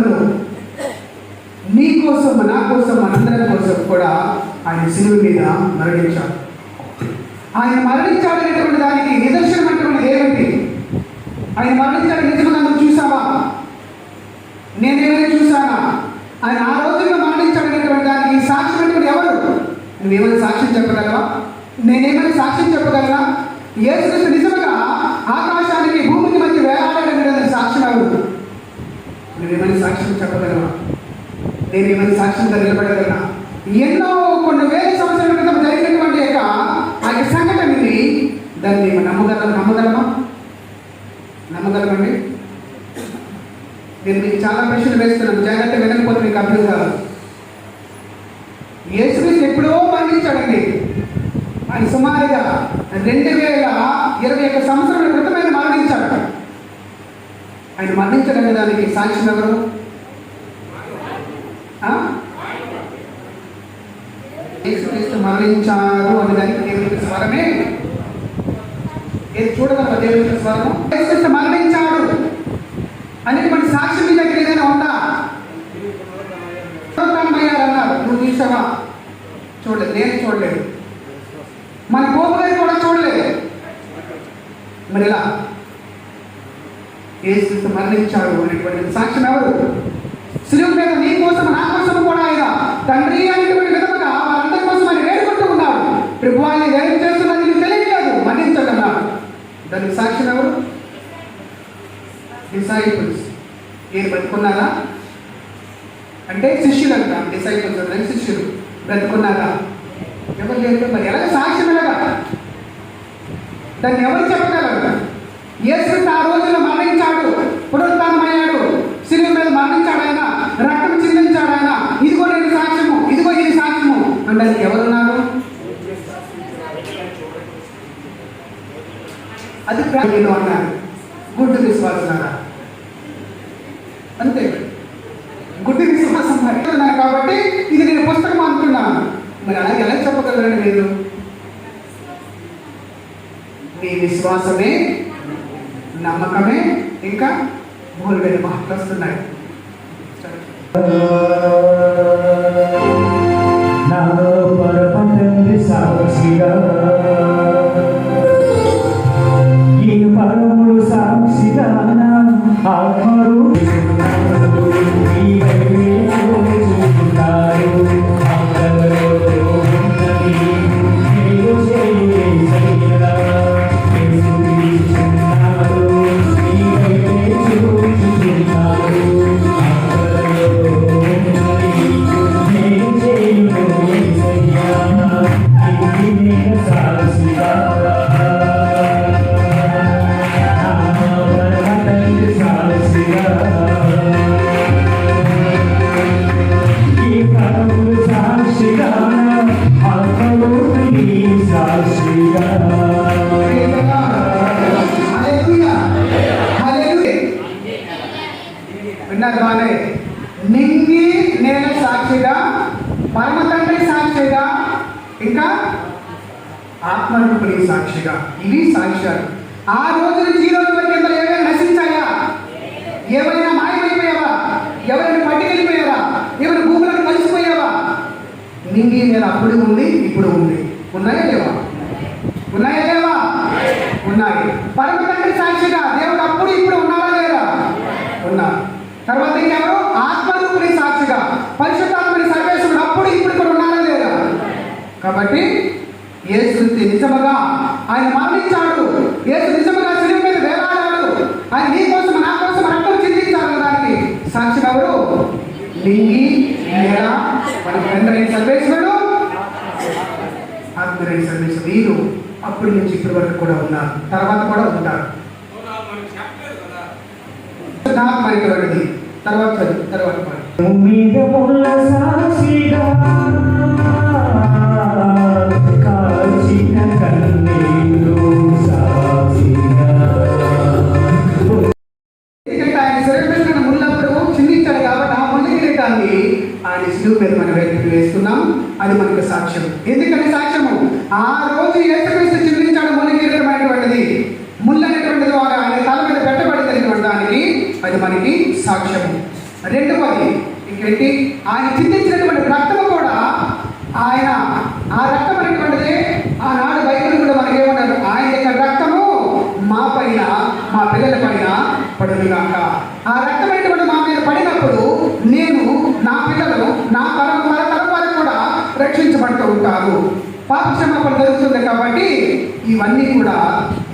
దినములో నీ కోసం నా కోసం మనందరి కోసం కూడా ఆయన శిలువ మీద మరణించాడు. ఆయన మరణించాడనేటువంటి దానికి నిదర్శనం అటువంటి ఏమిటి? ఆయన మరణించాడు నిజంగా నువ్వు చూసావా? నేనేమైనా చూసానా? ఆయన ఆ రోజుల్లో మరణించాడనేటువంటి దానికి సాక్ష్యం అనేటువంటి ఎవరు? నువ్వేమైనా సాక్ష్యం చెప్పగలవా? నేనేమైనా సాక్ష్యం చెప్పగలనా? యేసుక్రీస్తు నిజంగా ఆకాశానికి భూమికి మధ్య వేలాడడానికి సాక్ష్యం ఎవరు? నువ్వేమైనా సాక్ష్యం చెప్పగలవా? నేనేమైనా సాక్ష్యంగా నిలబడగలనా? ఎన్నో కొన్ని వేల సంవత్సరాల క్రితం జరిగినటువంటి ఆ యొక్క సంఘటన ఇది. దాన్ని నమ్మగలమా? నమ్మగలమండి? నేను మీకు చాలా ప్రశ్నలు వేస్తున్నాను, జాగ్రత్త వినకపోతే మీకు అర్థం కాదు. యేసుక్రీస్తు ఎప్పుడో మరణించాడండి. ఆయన సుమారుగా 2021 సంవత్సరాల క్రితం ఆయన మరణించాడు. ఆయన మరణించడానికి దానికి సాక్ష్యం ఎవరు? యేసుక్రీస్తు మరణించారు అనే దానికి దేవునికి స్వరమే. ఏది చూడగలవా దేవునికి స్వరము? యేసుక్రీస్తు మరణించాడు అనేటువంటి సాక్ష్యం మీ దగ్గర ఏదైనా ఉందా? అన్నారు, నువ్వు చూసావా? చూడలేదు, నేను చూడలేదు, మన గోపు గారు కూడా చూడలేదు. మరి ఇలా యేసుక్రీస్తు మరణించాడు అనేటువంటి సాక్ష్యం ఎవరు? శిలువ మీద నీ కోసం నా కోసం కూడా ఆయన తండ్రి అనేటువంటి విధముగా వాళ్ళందరి కోసం ఆయన వేడుకుంటూ ఉన్నాడు. ప్రభు ఆయన ఏం చేస్తున్నది నీకు తెలియలేదు, మరణించగలన్నాడు. దానికి సాక్ష్యం ఎవరు? డిసైపుల్స్. ఏం బతుకున్నారా అంటే శిష్యులు అంటాం. డిసైపుల్స్ అంటే శిష్యులు బ్రతుకున్నారా? ఎవరు లేదు. మరి ఎలాగ సాక్ష్యం ఎలాగా? దాన్ని ఎవరు చెప్పగలరు? యేసుక్రీస్తు ఆ రోజుల్లో మరణించాడు, పునరుత్థానమయ్యాడు, శిలువ మీద మరణించాడు, ఆయన రక్తం చిందించాడు, ఆయన ఇదిగో నేను సాక్ష్యము, ఇదిగో ఇది సాక్ష్యము అంటే ఎవరున్నారు? అది ప్రాణులు అన్నారు. గుడ్డు విశ్వాసులారా, అంతే. గుడ్డి విశ్వాసం అన్నారు కాబట్టి ఇది నేను పుస్తకం అనుకున్నాను. మరి అలాగే ఎలా చెప్పగలరండి మీరు? మీ విశ్వాసమే, నమ్మకమే, ఇంకా మూలమైన మాటలు వస్తున్నాయి. నాలో పరపతంది సాక్షిగా, ఈ పరములు సాక్షిగా ఆత్మరు విన్నారు బానే? నింగి నేల సాక్షిగా, పరమ తండ్రి సాక్షిగా, ఇంకా ఆత్మరూపుని సాక్షిగా. ఇవి సాక్ష్యాలు. ఆ రోజు నుంచి ఈ రోజు వరకు ఎంత ఏమైనా నశించాయా? ఏమైనా మాయమైపోయావా? ఎవరైనా పట్టుకెళ్ళిపోయారా? ఏమైనా భూములను కలిసిపోయావా? నింగి నేల అప్పుడు ఉంది, ఇప్పుడు ఉంది. ఉన్నాయా లేవా? ఉన్నాయా లేవా? ఉన్నాయి. పరమ తండ్రి సాక్షిగా దేవుడు అప్పుడు ఇప్పుడు ఉన్నారా లేరా? ఉన్నారు. తర్వాత ఇంకెవరు? ఆత్మరూపుని సాక్షిగా పరిశుద్ధాత్మని సర్వేశ్వరుడు అప్పుడు ఇప్పుడు కూడా ఉన్నారా లేదా? కాబట్టి యేసుక్రీస్తు నిజముగా ఆయన మరణించాడు, యేసు నిజముగా శిలువ మీద వేలాడాడు, ఆయన నీ కోసం నా కోసం రక్తం చిందించాడు దానికి సాక్షి ఎవరు? నింగి నేల మన తండ్రి సర్వేశ్వరుడు, ఆత్మని సర్వేశ్వరుడు. వీరు అప్పటి నుంచి ఇప్పటి వరకు కూడా ఉన్నారు, తర్వాత కూడా ఉంటారు. తర్వాత మీద ముళ్ళ సాక్షిగా కాల్చిన కన్నీరు సాక్షిగా. ఎందుకంటే ఆయన శరీరం ముళ్ళప్పుడు చిందించాడు కాబట్టి ఆ ముళ్ళ కిరీటాన్ని ఆయన శిలువ మీద మనం వేస్తున్నాం. అది మనకు సాక్ష్యం. ఎందుకంటే సాక్ష్యము ఆ రోజు యేసుక్రీస్తు చిందించాడు ముళ్ళ కిరీటం అనేటువంటిది, ముళ్ళు అనేటువంటిది ఆయన తల మీద పెట్టబడినటువంటి దానికి అది మనకి సాక్ష్యము. రెండవది ఇంకేంటి, ఆయన చిందించినటువంటి రక్తము కూడా ఆయన ఆ రక్తం అనేటువంటిది ఆనాడు బైబిల్ కూడా మనకేమన్నారు, ఆయన యొక్క రక్తము మా పైన మా పిల్లల పైన పడునుగాక. ఆ రక్తం అనేటువంటి మా మీద పడినప్పుడు నేను నా పిల్లలు నా తరం వారికి కూడా రక్షించబడుతూ ఉంటారు, పాప క్షమాపణ జరుగుతుంది. కాబట్టి ఇవన్నీ కూడా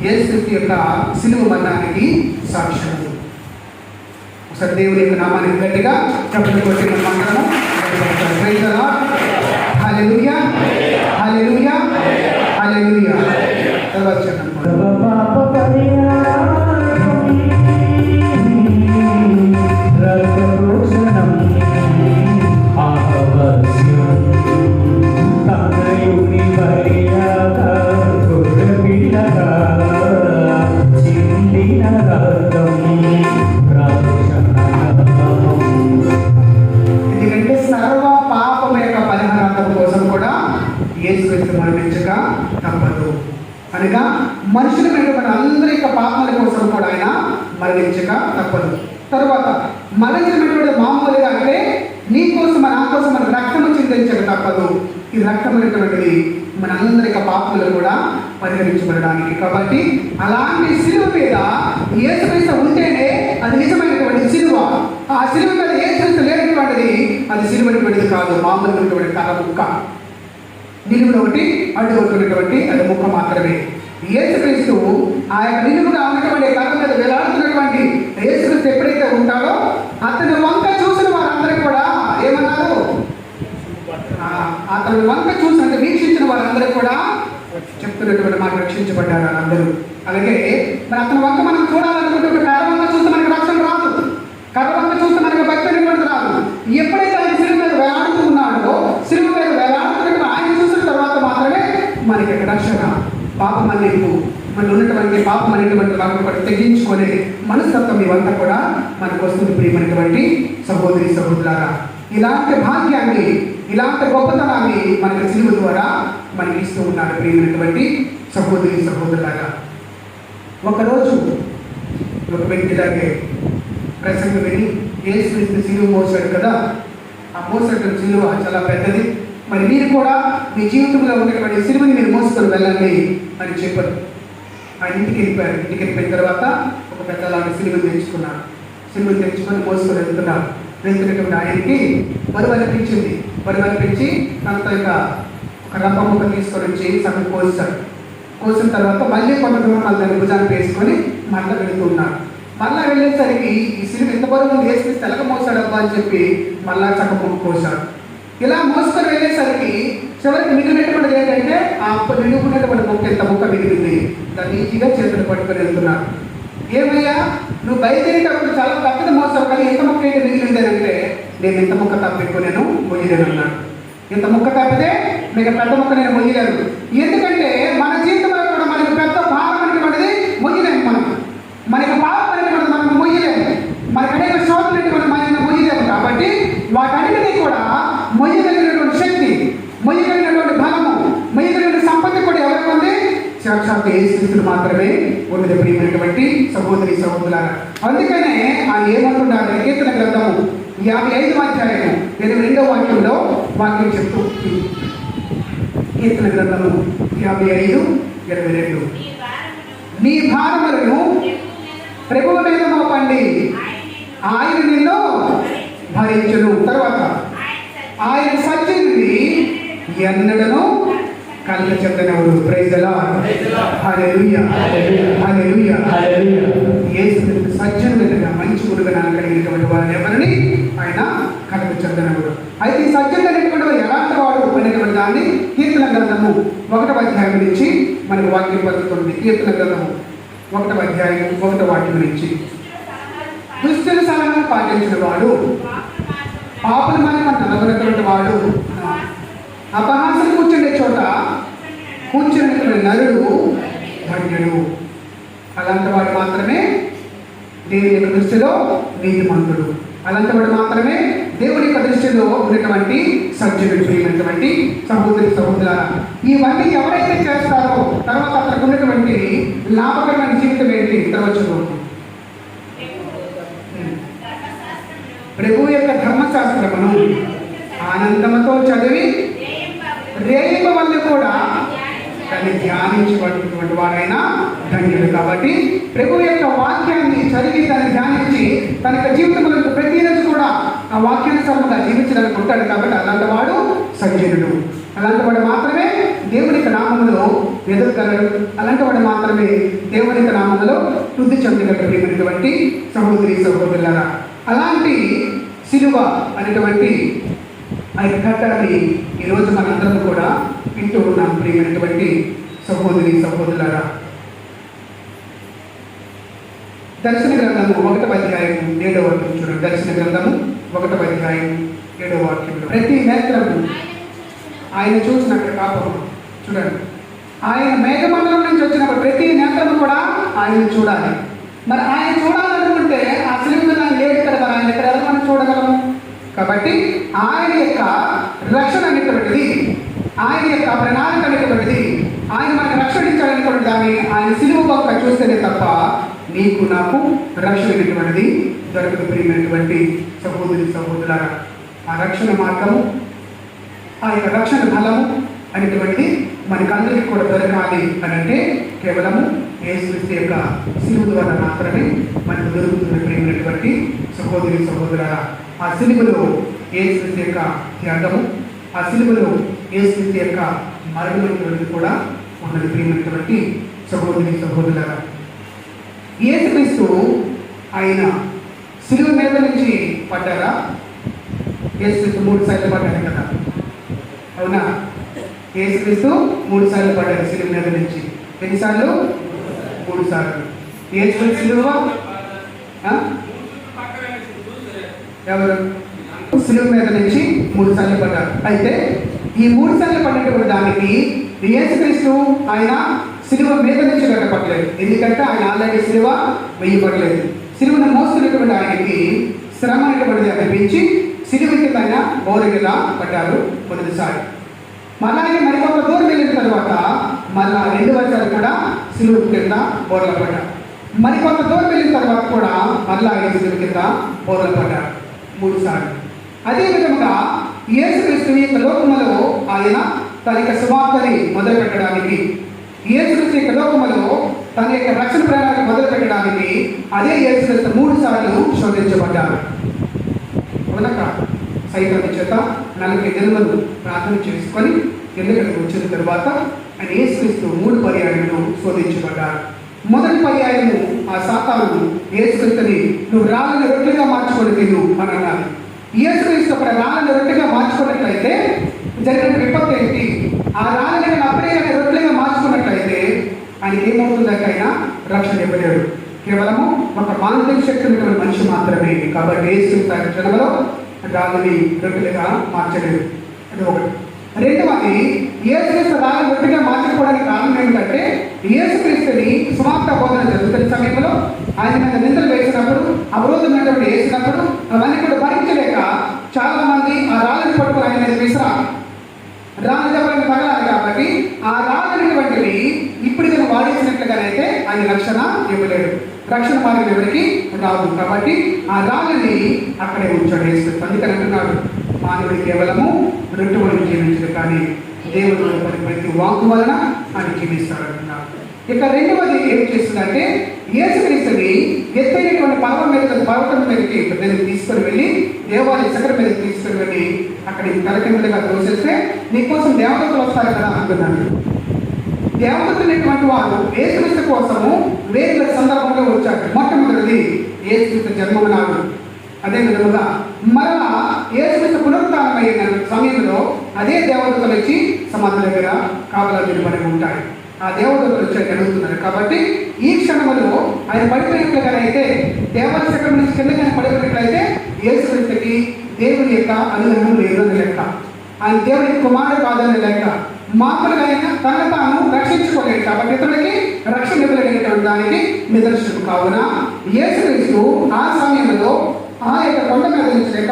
యేసుక్రీస్తు యొక్క సిలువ మరణానికి సాక్ష్యములు. ఒకసారి దేవుని యొక్క నామానికి గట్టిగా చప్పట్లు కొట్టి మనం అందరము praise the lord. Hallelujah, hallelujah, హల్లెలూయా. తర్వాత చెప్పండి. పాప పరిహారం రక్తభూషణం ఆవశ్యం తనయుని మర్యాద గొర్రెపిల్లగా చిందిన రక్తం ఎందుకంటే సర్వ పాపం యొక్క పరిహారార్థం కోసం కూడా యేసుక్రీస్తు మరణించక తప్పదు. అనగా మనుషుల మీద మన అందరి యొక్క పాపాల కోసం కూడా ఆయన మరణించక తప్పదు. తర్వాత మరణించినటువంటి మామూలుగా అంటే నీ కోసం నా కోసం మన రక్తము చిందించక తప్పదు. ఈ రక్తం అనేటువంటిది మన అందరి యొక్క పాపాలు కూడా పరిహరించబడడానికి. కాబట్టి అలాంటి సిలువ మీద యేసుక్రీస్తు ఉంటేనే అది నిజమైనటువంటి సిలువ. ఆ సిలువ మీద యేసుక్రీస్తు లేనటువంటిది అది సిలువైనటువంటిది కాదు, మామూలుగా కర్ర ముక్క, నిలువులో ఒకటి అడ్డుకుంటున్నటువంటి అది ముక్క మాత్రమే. యేసుక్రీస్తు ఆ యొక్క నిలువుగా ఉన్నటువంటి కర్ర మీద వేలాడుతున్నటువంటి యేసుక్రీస్తు ఎప్పుడైతే ఉంటాడో అతని వంక చూసిన వారందరూ కూడా ఏమన్నారు, అతని వంక చూసినట్టు వీక్షించిన వారందరూ కూడా చెప్తున్నటువంటి మాట రక్షించబడ్డారు అందరూ. అలాగే మరి అతని వంక మనం చూడాలనుకుంటే ఒక కర్ర వంక చూస్తే మనకి రక్షణ రాదు, కర్ర వంక చూస్తే మనకి భక్తి అనేటువంటిది రాదు. ఎప్పుడైతే ఆయన సిలువ మీద వేలాడుతూ ఉన్నాడో సిలువ మీద వేలాడుతున్నట్టు ఆయన చూసిన తర్వాత మాత్రమే మనకి రక్షణ, పాపం మన్నింపు, మనలో ఉన్నటువంటి పాపం అనేటువంటి వాటిని కూడా తెగించుకునే మనస్తత్వం ఇవంతా కూడా మనకు వస్తుంది. ప్రియమైనటువంటి సహోదరి సహోదరులారా, ఇలాంటి భాగ్యాన్ని ఇలాంటి గొప్పతనాన్ని మనకి సిలువ ద్వారా మనకి ఇస్తూ ఉన్నాడు. ప్రియమైనటువంటి సహోదరి సహోదరులారా, ఒకరోజు ఒక వ్యక్తిలాగే ప్రసంగం విని యేసుక్రీస్తు సిలువ మోసాడు కదా, ఆ మోసేటువంటి సిలువ చాలా పెద్దది, మరి మీరు కూడా మీ జీవితంలో ఉన్నటువంటి సిలువని మీరు మోసుకొని వెళ్ళండి అని చెప్పారు. ఆయన ఇంటికి వెళ్ళిపోయారు. ఇంటికి వెళ్ళిపోయిన తర్వాత ఒక పెద్ద లాంటి సిలువని తెచ్చుకున్నారు. సిలువని తెచ్చుకొని మోసుకొని వెళ్తున్నారు. వెళ్తున్నటువంటి ఆయనకి బరువు అనిపించింది. బరువు అనిపించి తనతో ఇక ఒక రంప ముక్క తీసుకొని వచ్చి సగం కోసాడు. కోసిన తర్వాత మళ్ళీ కొంత దూరం మళ్ళీ దాన్ని భుజాన్ని వేసుకొని మళ్ళీ వెళుతున్నారు. మళ్ళీ వెళ్ళేసరికి ఈ సిలువ ఎంత బరువు వేసుకుని తెలక మోసాడబ్బా అని చెప్పి మళ్ళా చక్క ముక్క కోసాడు. ఇలా మోసుకొని వెళ్ళేసరికి చివరికి మిగిలినటువంటిది ఏంటంటే ఆ నిలుపుకునేటువంటి ముక్క ఎంత ముక్క మిగిలింది. దాన్ని ఈజీగా చేతులు పట్టుకొని వెళ్తున్నారు. ఏమయ్యా నువ్వు బయలుదేరేటప్పుడు చాలా పెద్దది మోసావు కానీ ఇంత ముక్క ఏంటి మిగిలింది అని అంటే, నేను ఇంత ముక్క తప్పిపో నేను మొయ్యలేను అన్నాడు. ఇంత ముక్క తప్పితే మీకు పెద్ద ముక్క నేను మొయ్యలేను. ఎందుకంటే మన జీవితంలో కూడా మనకి పెద్ద భారం అనేటువంటిది మొయ్యలేము. మనకి పాపం అనేటువంటిది మనం మొయ్యలేము. మనకి అనేక శోధనలు అనేటువంటి మనం మొయ్యలేము. కాబట్టి వాటన్నిటినీ కూడా మొయ్యగలిగినటువంటి శక్తి, మొయ్యగలిగినటువంటి బలము, మొయ్యగలిగిన సంపత్తి కూడా ఎవరికి ఉంది? సాక్షాత్ యేసుక్రీస్తుకు మాత్రమే ఉన్నది. ప్రియమైనటువంటి సహోదరి సహోదరులారా, అందుకనే ఆయన ఏమంటున్నాడు? కీర్తన గ్రంథము 55వ అధ్యాయము 22వ వాక్యంలో వాక్యం చెప్తూ, కీర్తన గ్రంథము 55:22, నీ భారములను ప్రభువు మీద మోపండి, ఆయన నిన్ను భరించును. తర్వాత ఆయన సత్యుని ఎన్నడను కళ్ళ చెందనవుడు. Praise the lord. Hallelujah, hallelujah, hallelujah. యేసుక్రీస్తు సత్యునిగా మంచి గుణగణాలు కలిగినటువంటి వారిని ఎవరిని ఆయన కళ్ళకు చెందనవుడు. అయితే ఈ సత్యుడు అనేటువంటి వాడు ఎలాంటి వాడు అనేటువంటి దాన్ని కీర్తన గ్రంథము 1వ అధ్యాయం నుంచి మనకు వాక్యం పలుకుతుంది. కీర్తన గ్రంథము 1వ అధ్యాయం 1వ వాక్యం నుంచి, దుష్టుల సలహాను పాటించిన వాడు, పాపుల మన నలగనటువంటి వాడు, అపహాసం కూర్చుండే చోట కూర్చున్నటువంటి నరుడు ధన్యుడు. అలాంటి వాడు మాత్రమే దేవుని యొక్క దృష్టిలో నీతిమంతుడు. అలాంటి వాడు మాత్రమే దేవుని యొక్క దృష్టిలో ఉన్నటువంటి సజ్జనుడు. ప్రియమైనటువంటి సహోదరి సహోదరులారా, ఇవన్నీ ఎవరైతే చేస్తారో తర్వాత అతనికి ఉన్నటువంటి లాభకరమైన జీవితం ఏంటి? తర్వాత ప్రభు యొక్క ధర్మశాస్త్రమును ఆనందముతో చదివి రేయింబ వల్ల కూడా దాన్ని ధ్యానించబడినటువంటి వారైనా ధన్యుడు. కాబట్టి ప్రభు యొక్క వాక్యాన్ని చదివి దాన్ని ధ్యానించి తన యొక్క జీవితంలో ప్రతిరోజు కూడా ఆ వాక్యానుసారంగా జీవించడానికి ఉంటాడు. కాబట్టి అలాంటి వాడు సజ్జనుడు. అలాంటి వాడు మాత్రమే దేవుని యొక్క నామములో ఎదుర్కొగలడు. అలాంటి వాడు మాత్రమే దేవుని యొక్క నామములో వృద్ధి చెందగలిగినటువంటి సహోదరి సహోదరులారా, అలాంటి సిలువ అనేటువంటి ఆ యొక్క ఘట్టాన్ని ఈరోజు మనందరం కూడా వింటూ ఉన్నాం. ప్రియమైనటువంటి సహోదరి సహోదరులారా, దర్శన గ్రంథము 1వ అధ్యాయం 7వ వాక్యం చూడండి. దర్శన గ్రంథము 1వ అధ్యాయం 7వ వాక్యంలో ప్రతి నేత్రము ఆయన చూసినట్టు కాపం చూడండి. ఆయన మేఘమండలం నుంచి వచ్చినప్పుడు ప్రతి నేత్రము కూడా ఆయన చూడాలి. మరి ఆయన చూడాలనుకుంటే ఆ సిలువ మీద ఆయన లేడు కదా, ఆయన ఎక్కడ మనం చూడగలము. కాబట్టి ఆయన యొక్క రక్షణ అనేటువంటిది, ఆయన యొక్క ప్రణాళిక అనేటువంటిది, ఆయన మనకు రక్షణ ఇచ్చాడనేటువంటి దాన్ని ఆయన సిలువ పక్క చూస్తేనే తప్ప నీకు నాకు రక్షణ అనేటువంటిది దొరకదు. ప్రియమైనటువంటి సహోదరి సహోదరులారా, ఆ రక్షణ మార్గము, ఆ యొక్క రక్షణ బలము అనేటువంటిది మనకందరికీ కూడా దొరకాలి అని అంటే కేవలము యేసుక్రీస్తు యొక్క సిలువ ద్వారా మాత్రమే మనకు దొరుకుతుంది. ప్రియమైనటువంటి సహోదరి సహోదరులారా, ఆ సిలువలో యేసుక్రీస్తు యొక్క త్యాగము, ఆ సిలువలో యేసుక్రీస్తు యొక్క మరణమైనటువంటిది కూడా ఉన్నది. ప్రియమైనటువంటి సహోదరి సహోదరులారా, యేసుక్రీస్తు ఆయన సిలువ మీద నుంచి పడ్డారా? యేసుక్రీస్తు 3 సార్లు పడ్డారు కదా, అవునా? యేసుక్రీస్తు 3 సార్లు పడ్డారు సిలువ మీద నుంచి. ఎన్నిసార్లు? 3 సార్లు. యేసుక్రీస్తు సిలువ ఎవరు సిలువ మీద నుంచి 3 సార్లు పడ్డారు. అయితే ఈ 3 సార్లు పడినటువంటి దానికి యేసుక్రీస్తు ఆయన సిలువ మీద నుంచి కట్టపడలేదు. ఎందుకంటే ఆయన ఆల్రెడీ సిలువ వేయబడలేదు. సిలువను మోస్తున్నటువంటి ఆయనకి శ్రమ అనేటువంటిది అనిపించి సిలువ కింద ఆయన బోరగిలా పడ్డారు మొదటిసారి. అలాగే మరికొంత దూరం వెళ్ళిన తర్వాత మళ్ళా 2వ సారి కూడా సిలువ కింద బోర్ల పడ్డారు. మరికొంత దూరం వెళ్ళిన తర్వాత కూడా మళ్ళా సిలువ కింద బోర్ల పడ్డారు 3 సార్లు. అదేవిధంగా యేసుక్రీస్తు యొక్క లోకములో ఆయన తన యొక్క సువార్తని మొదలు పెట్టడానికి, యేసుక్రీస్తు యొక్క లోకములో తన యొక్క రక్షణ ప్రణాళిక మొదలు పెట్టడానికి అదే యేసుక్రీస్తు 3 సార్లు శోధించబడ్డారు. అవునక సైతాను చేత 40 దినములు ప్రార్థన చేసుకొని ఎందుకంటే వచ్చిన తర్వాత ఆయన యేసుక్రీస్తు 3 పర్యాయములు శోధించబడ్డారు. మొదటి పర్యాయము ఆ సాతాను యేసుక్రీస్తుని నువ్వు రాళ్ళని రొట్టెగా మార్చుకొని తిను అని అన్నారు. యేసుక్రీస్తు అక్కడ రాళ్ళని రొట్టెగా మార్చుకున్నట్లయితే జరిగిన విపత్తు ఏంటి? ఆ రాళ్ళని అప్పుడే రొట్టెగా మార్చుకున్నట్లయితే ఆయనకి ఏమవుతుందంటే ఆయన రక్షణ ఇవ్వలేడు. కేవలము ఒక మానసిక శక్తి ఉన్నటువంటి మనిషి మాత్రమే. కాబట్టి యేసుక్రీస్తు ఆయన జన్మలో రాళ్ళని రొట్టెలుగా మార్చలేదు. అది ఒకటి. రెండవది, యేసుక్రీస్తు రాళ్ళని రొట్టెగా మార్చుకోవడానికి కారణం ఏమిటంటే యేసుక్రీస్తుని సువార్త బోధన జరుగుతున్న సమయంలో ఆయన మీద నిందలు వేసినప్పుడు, అవరోధమైనటువంటి వేసినప్పుడు అవన్నీ కూడా భరించలేక చాలా మంది ఆ రాళ్ళని పట్టుకుని ఆయన మీద విసిరాలి, రాళ్ళ దెబ్బలను తగలాలి. కాబట్టి ఆ రాళ్ళనేటువంటివి ఇప్పుడు నేను వాడేసినట్లుగానైతే ఆయన రక్షణ ఇవ్వలేడు. రక్షణ మార్గం ఎవరికి రాదు. కాబట్టి ఆ రాళ్ళని అక్కడే ఉంచాడు యేసుక్రీస్తు. అందుకని అంటున్నాడు, మానవుడి కేవలము రొట్టె వలన జీవించడు కానీ దేవుడు ప్రతి వాక్కు వలన ఆయన జీవిస్తాడు అంటున్నాడు. ఇక రెండవది ఏం చేస్తుందంటే యేసుక్రీస్తుని ఎత్తైనటువంటి పర్వతం మీదకి తీసుకొని వెళ్ళి దేవాలయ శిఖరం మీదకి తీసుకొని వెళ్ళి అక్కడికి తలకిందులుగా దోసేస్తే నీకోసం దేవతలు వస్తారు కదా అంటున్నాడు. దేవతలైనటువంటి వారు యేసుక్రీస్తు కోసము వేరే సందర్భంలో వచ్చారు. మొట్టమొదటిది యేసుక్రీస్తు జన్మము నాడు. అదే విధముగా మరలా యేసుక్రీస్తు పునరుత్థానం అయిన సమయంలో అదే దేవతలు వచ్చి సమాధి దగ్గర కావలా నిలబడి ఉంటాయి. ఆ దేవతలు వచ్చి అడుగుతున్నారు. కాబట్టి ఈ క్షణంలో ఆయన పడిపోయినట్లుగానైతే దేవాలయ శిఖరం నుంచి కిందకి ఆయన పడిపోయినట్లయితే యేసుక్రీస్తుకి దేవుని యొక్క అనుగ్రహం లేదని లెక్క. ఆయన దేవుని కుమారుడు కాదని లెక్క. మామూలుగా ఆయన తనను తాను రక్షించుకోలేడు. కాబట్టి ఇతరులకి రక్షణ ఇవ్వలేనటువంటి దానికి నిదర్శనం. కావున యేసుక్రీస్తు ఆ సమయంలో ఆ యొక్క కొండ మీద నుంచి లేక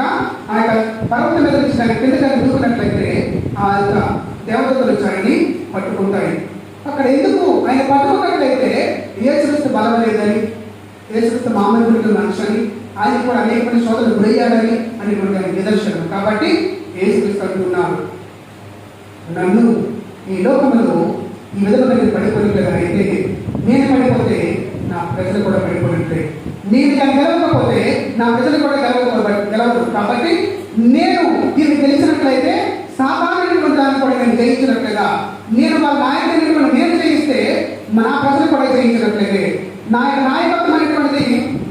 ఆ యొక్క పర్వతం మీద నుంచి దాని కిందకి దూకున్నట్లయితే ఆ యొక్క దేవతలు వచ్చి ఆయన్ని పట్టుకుంటాయి. అక్కడ ఎందుకు ఆయన పట్టుకున్నట్లయితే యేసుక్రీస్తు బలం లేదని, యేసుక్రీస్తు మామూలు మనిషి అని ఆయన కూడా అనేక శోధనలు గురయ్యాడని అనేటువంటి నిదర్శనం. కాబట్టి యేసుక్రీస్తు అంటున్నారు, నన్ను ఈ లోకంలో ఈ విధంగా నేను పడిపోయినట్లుగా అయితే నేను పడిపోతే నా ప్రజలు కూడా పడిపోయినట్లే, నేను దాన్ని గెలవకపోతే నా ప్రజలు కూడా గెలవరు. కాబట్టి నేను దీన్ని గెలిచినట్లయితే సాధారణటువంటి దాన్ని కూడా నేను జయించినట్లుగా, నేను వాళ్ళ నాయకుడిని నేను జయిస్తే నా ప్రజలు కూడా జయించినట్లయితే, నా నాయకత్వం అనేటువంటిది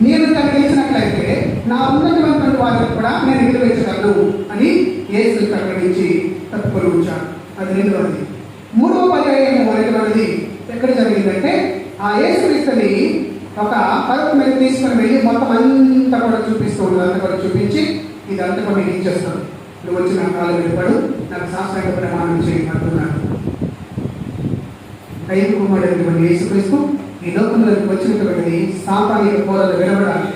నేను దాన్ని గెలిచినట్లయితే నా ఉన్నతమైనటువంటి వారిని కూడా నేను నిలవేర్చగలను అని యేసు అక్కడి నుంచి తప్పుకొని ఉంచాను. అది రెండవది. మూడవ పర్యాయం అనేటువంటిది ఎక్కడ జరిగిందంటే, ఆ యేసుక్రీస్తుని ఒక పర్వతం మీద తీసుకొని వెళ్ళి మొత్తం అంతా కూడా చూపిస్తూ ఉన్నారు. అంతా కూడా చూపించి ఇదంతా కూడా నేను ఇచ్చేస్తాను, నువ్వు వచ్చి నా కాలం వెళ్ళిపడు, నాకు శాస్త్రాంగ ప్రమాణం చేయమంటున్నాను. దైవ కుమారుడైనటువంటి యేసుక్రీస్తు ఈ లోకంలోకి వచ్చినటువంటిది సాతానిక కోరలు విరవడానికి,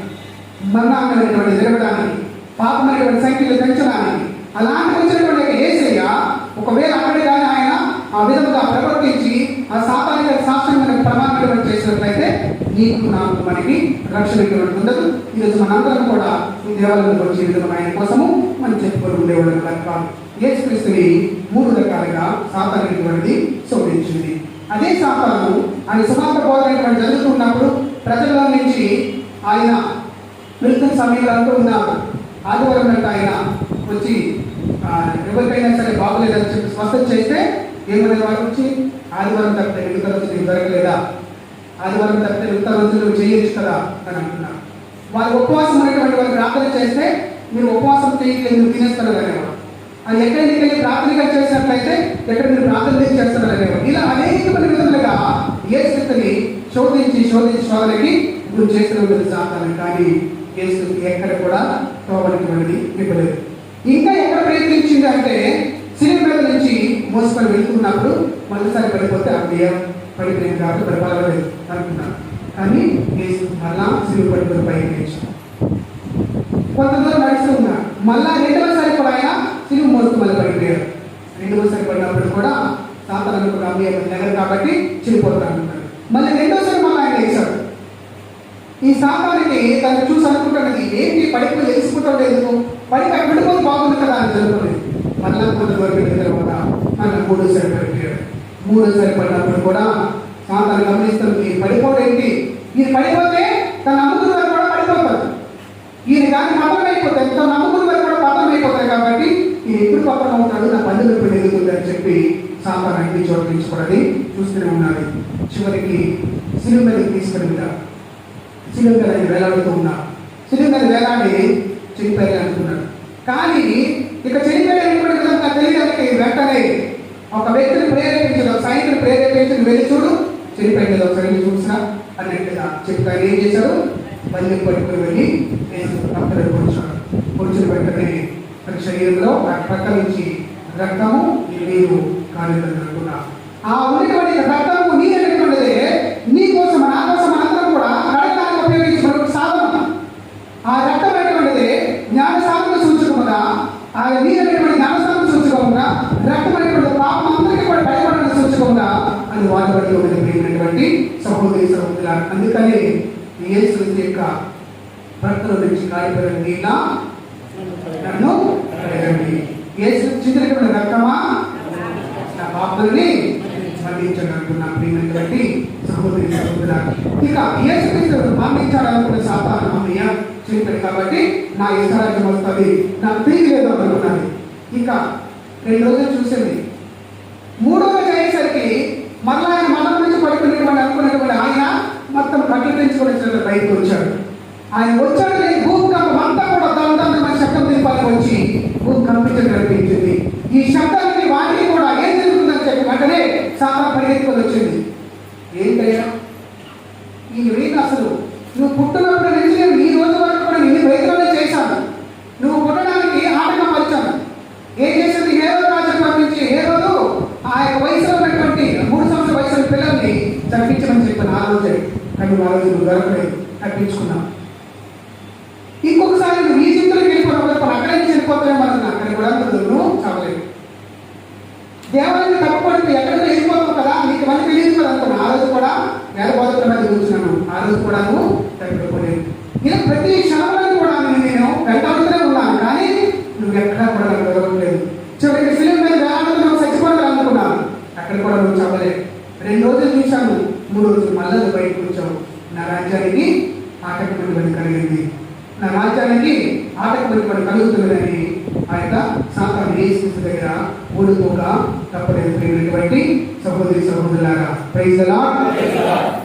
మరణాంగమైనటువంటి విరవడానికి, పాపమైనటువంటి సంఖ్యలు పెంచడానికి, అలాంటి వచ్చినటువంటి యేసయ్య ఒకవేళ అక్కడే కానీ ఆయన ఆ విధంగా ప్రవర్తించి ఆ సాతానిక శాస్త్రంగా ప్రమాణం చేసినట్లయితే నీకు నాకు మనకి రక్షణ ఉండదు. ఈరోజు మనందరం కూడా ఈ దేవాలయంలో వచ్చే విధంగా ఆయన కోసము మనం చెప్పుకొని ఉండేవాళ్ళం కాదు. యేసుక్రీస్తుని 3 రకాలుగా సాతానికటువంటిది శోధించింది. అదే సాతాను ఆయన సువార్త బోధన జరుగుతున్నప్పుడు ప్రజల్లో నుంచి ఆయన వెళ్తున్న సమయంలో అంటూ ఉన్నారు, ఆదివారం అంటే ఆయన వచ్చి ఎవరికైనా సరే బాగులేదని చెప్పి స్పష్టం చేస్తే ఏమనే వాళ్ళు వచ్చి ఆదివారం తప్పితే మిగతా రోజు నీకు దొరకలేదా, ఆదివారం తప్పితే మిగతా రోజు నువ్వు చేయొచ్చు కదా అని అంటున్నారు. వాళ్ళు ఉపవాసం అనేటువంటి వాళ్ళు ప్రార్థన చేస్తే మీరు ఉపవాసం చేయలేదు, నువ్వు తినేస్తున్నారు అనేవారు. అది ఎక్కడికి వెళ్ళి ప్రార్థనగా చేసినట్లయితే ఎక్కడ మీరు ప్రార్థన చేస్తున్నారు అనేవారు. ఇలా అనేకమైన విధములుగా యేసుని శోధించి శోధనకి గురి చేస్తున్న సాతాను. కానీ యేసు ఎక్కడ కూడా తోవనటువంటిది ఇవ్వలేదు. ఇంకా ఎక్కడ ప్రయత్నించింది అంటే, సిలువ మీద నుంచి మోసుకొని వెళ్తున్నప్పుడు మరోసారి పడిపోతే ఆ బియ్యం పడిపోయింది కాబట్టి పడిపోలేదు అనుకున్నాను. కానీ యేసు మళ్ళా సిలువ పడిపోయి పైకి లేచాడు. కొంత దూరం నడుస్తూ ఉన్నాడు. మళ్ళా రెండవసారి కూడా ఆయన సిలువ మోస్తూ మళ్ళీ పడిపోయాడు. రెండవసారి పడినప్పుడు కూడా సాతాను కూడా దగ్గర కాబట్టి చిరిపోతాను అన్నాడు. మళ్ళీ రెండోసారి మళ్ళీ ఆయన లేచాడు. ఈ సాతానికి తను చూసి అనుకుంటున్నది ఏంటి, పడిపోయి లేచిపోతాడు, ఎందుకు పడికి అక్కడ పడిపోతే బాగుంది కదా అని జరుగుతుంది. మళ్ళా కొంత దూరం వెళ్ళిన తర్వాత మళ్ళీ 3సారి పడిపోయాడు. 3సారి పడినప్పుడు కూడా సాతాను గమనిస్తుంది, పడిపోవడం ఏంటి, ఈయన పడిపోతే తన నమ్ముకున్న వారు కూడా పడిపోతారు, ఈయన కానీ పతనం అయిపోతాయి, తన నమ్ముకున్న వారు కూడా పతనం అయిపోతాయి. కాబట్టి ఈయన ఎప్పుడు పతనం అవుతాడు, నా పనులు ఎప్పుడు ఎదుగుతుంది అని చెప్పి సాతాను అన్ని చోట్ల నుంచి కూడా చూస్తూనే ఉన్నాడు. చివరికి సిలువ మీదకి తీసుకుని వెళ్ళాడు. సిలువ మీద వేలాడుతూ ఉన్నాడు. సిలువ మీద వేలాడి చనిపోయాడు అనుకున్నాడు. కానీ ఇక చనిపోయాడు విధంగా తెలియడానికి వెంటనే ఒక వ్యక్తిని ప్రేరేపించదు, ఒక సైనికుని ప్రేరేపించి వెళ్ళి చూడు చనిపోయింది ఒకసారి చూసినా అన్నట్టుగా చెప్తాను. ఏం చేశాడు, మళ్ళీ పట్టుకుని వెళ్ళి అక్కడ పొడిచిన వెంటనే తన శరీరంలో పక్క నుంచి రక్తము నీరు కాలేదని అనుకున్నా. ఆ ఉన్నటువంటి రక్తము నీరు అనేటువంటిది నీ కోసం నా కోసం అందరం కూడా కడగడానికి ఉపయోగించిన సాధనం. ఆ రక్తం అనేటువంటిది జ్ఞానసాధన సూచకముగా, ఆ నీరు అనేటువంటి జ్ఞానసాధన సూచకముగా, రక్తం అనేటువంటి పాపం అందరికీ కూడా భయపడిన సూచకముగా అని వాడబడి ప్రియమైనటువంటి సహోదరి సహోదరులు. అందుకని యేసు యొక్క రక్తం నుంచి కాలిపోయిన నీళ్ళ నన్ను అడగండి. యేసు చింతనటువంటి రక్తమా నా పాపాలని మరణించాలనుకున్న ప్రియమైనటువంటి సహోదరి సహోదరులు. ఇక యేసుక్రీస్తు మరణించాలనుకున్న సాతాను అమ్మయ్య చెప్పాడు కాబట్టి నా ఇష్టరాజ్యం వస్తుంది, నాకు తిరిగి లేదు అనుకున్నది. ఇంకా 2 రోజులు చూసింది. 3వ రోజు అయ్యేసరికి మరలా ఆయన మరణం నుంచి పడుకునేటువంటి అనుకున్నటువంటి ఆయన మొత్తం కట్టలు పెంచుకొని బయటకు వచ్చాడు. ఆయన వచ్చాడు, భూకంపం అంతా కూడా మన శబ్దం దీపాలకు వచ్చి భూమి కంపించడం కనిపించింది. ఈ శబ్దానికి వాటికి కూడా ఏం జరుగుతుందని చెప్పి వెంటనే సాతాను పరిగెత్తుకొని వచ్చింది. ఏంటయ్యా ఈ వీళ్ళు అసలు నువ్వు పుట్టినప్పటి నుంచి నేను ఈ రోజు వరకు కూడా నిన్ను రైతులనే చేశాను, నువ్వు పుట్టడానికి ఆటంకం వచ్చాను. ఏం చేసింది, ఏ రోజు రాజు పంపించి ఏ రోజు ఆ యొక్క వయసులో ఉన్నటువంటి 3 సంవత్సరాల వయసుల పిల్లల్ని చంపించమని చెప్పాను. ఆ రోజే కానీ ఆ రోజు నువ్వు దొరకలేదు, తప్పించుకున్నావు. ఇంకొకసారి నువ్వు ఈ చింతలకు వెళ్ళిపోవడం అక్కడే నుంచి వెళ్ళిపోతావేమో అనుకున్నా, అక్కడ కూడా నువ్వు చావలేదు. దేవాలయాన్ని తప్పుపడితే ఎక్కడికి వెళ్ళిపోతావు కదా, నీకు మంచి తెలియదు కదా అనుకున్నా. ఆ రోజు కూడా వేల బోధకుల మధ్య కూర్చున్నాను, ఆ రోజు కూడా నువ్వు తప్పిపోలేదు. ఇలా ప్రతి క్షణంలో 3 రోజులు మళ్ళీ బయటకు వచ్చావు. నా రాజ్యానికి ఆటంకం కలిగింది, నా రాజ్యానికి ఆటంకం కలుగుతున్నదని ఆ యొక్క సాతాను యేసు దగ్గర ఓడిపోక తప్పలేదు. ప్రియమైనటువంటి సహోదరి సహోదరులారా, praise the lord,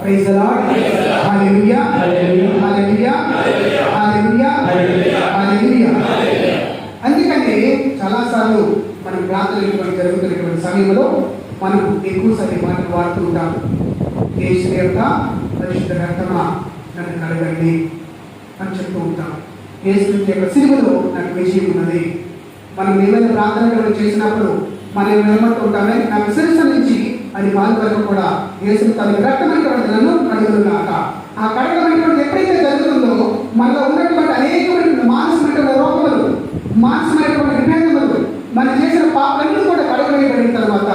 praise the lord, hallelujah, hallelujah, hallelujah, hallelujah. అందుకని చాలాసార్లు మనం ప్రార్థనలు జరుగుతున్నటువంటి సమయంలో మనం ఎక్కువసారి మాటలు వాడుతూ ఉంటాం. యేసు యొక్క పరిశుద్ధ రక్తమా నన్ను కడగండి అని చెప్తూ ఉంటాం. యేసు యొక్క సిలువలో నాకు విజయం ఉన్నది. మనం ఏమైనా ప్రార్థనలు చేసినప్పుడు మనం ఏమంటూ ఉంటామే, నాకు శిరస్సు నుంచి అది పాలు వరకు కూడా యేసు తన రక్తమైనటువంటి నన్ను కడుగునుగాక. ఆ కడగమైనటువంటి ఎప్పుడైతే జరుగుతుందో మనలో ఉన్నటువంటి అనేకమైన మానసికమైన రోగములు, మానసికమైనటువంటి విభేదములు, మనం చేసిన పాపలన్నీ కూడా కడగవేయబడిన తర్వాత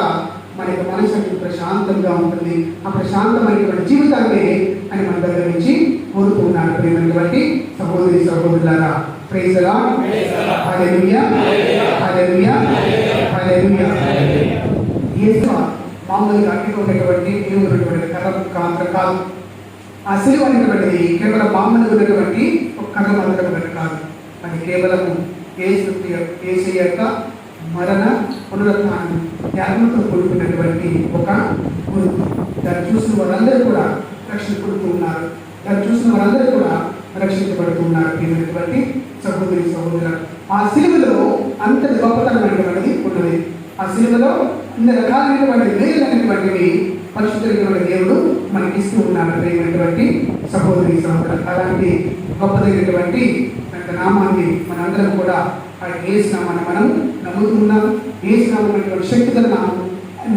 మన యొక్క మనసు ప్రశాంతంగా ఉంటుంది. ఆ ప్రశాంతమైనటువంటి జీవితాన్ని అని మన దగ్గర నుంచి కోరుతున్నాడు. ప్రియమైనటువంటి సహోదరి సహోదరులారా, praise the lord, hallelujah, hallelujah, హల్లెలూయా. యేసు మామూలుగా అడ్డుకున్నటువంటి ఉన్నటువంటి కర్ర కాదు. ఆ సిలువ అనేటువంటిది కేవలం మామూలుగా ఉన్నటువంటి ఒక కర్ర మాత్రమే కాదు. అది కేవలం యేసు యొక్క మరణ పునరుత్థానం త్యాగంతో కూడుకున్నటువంటి ఒక గురువు. దాన్ని చూసిన వారందరూ కూడా రక్షణ పొందుతూ ఉన్నారు. దాన్ని చూసిన వారందరూ కూడా రక్షించబడుతూ ఉన్నారు. ప్రియమైనటువంటి సహోదరి సహోదరులు, ఆ సిలువలో అంతటి గొప్పతనమైనటువంటిది ఉన్నది. ఆ సిలువలో అన్ని రకాలైనటువంటి మేలైనటువంటివి పరిశుద్ధమైనటువంటి దేవుడు మనకి ఇస్తూ ఉన్నారు. ప్రియమైనటువంటి సహోదరి సహోదరులు, అలాంటి గొప్పదైనటువంటి నామాన్ని మనందరం కూడా ఆ యేసు నామాన్ని మనం నమ్ముతున్నాం. యేసు నామమైనటువంటి శక్తి గల నామం,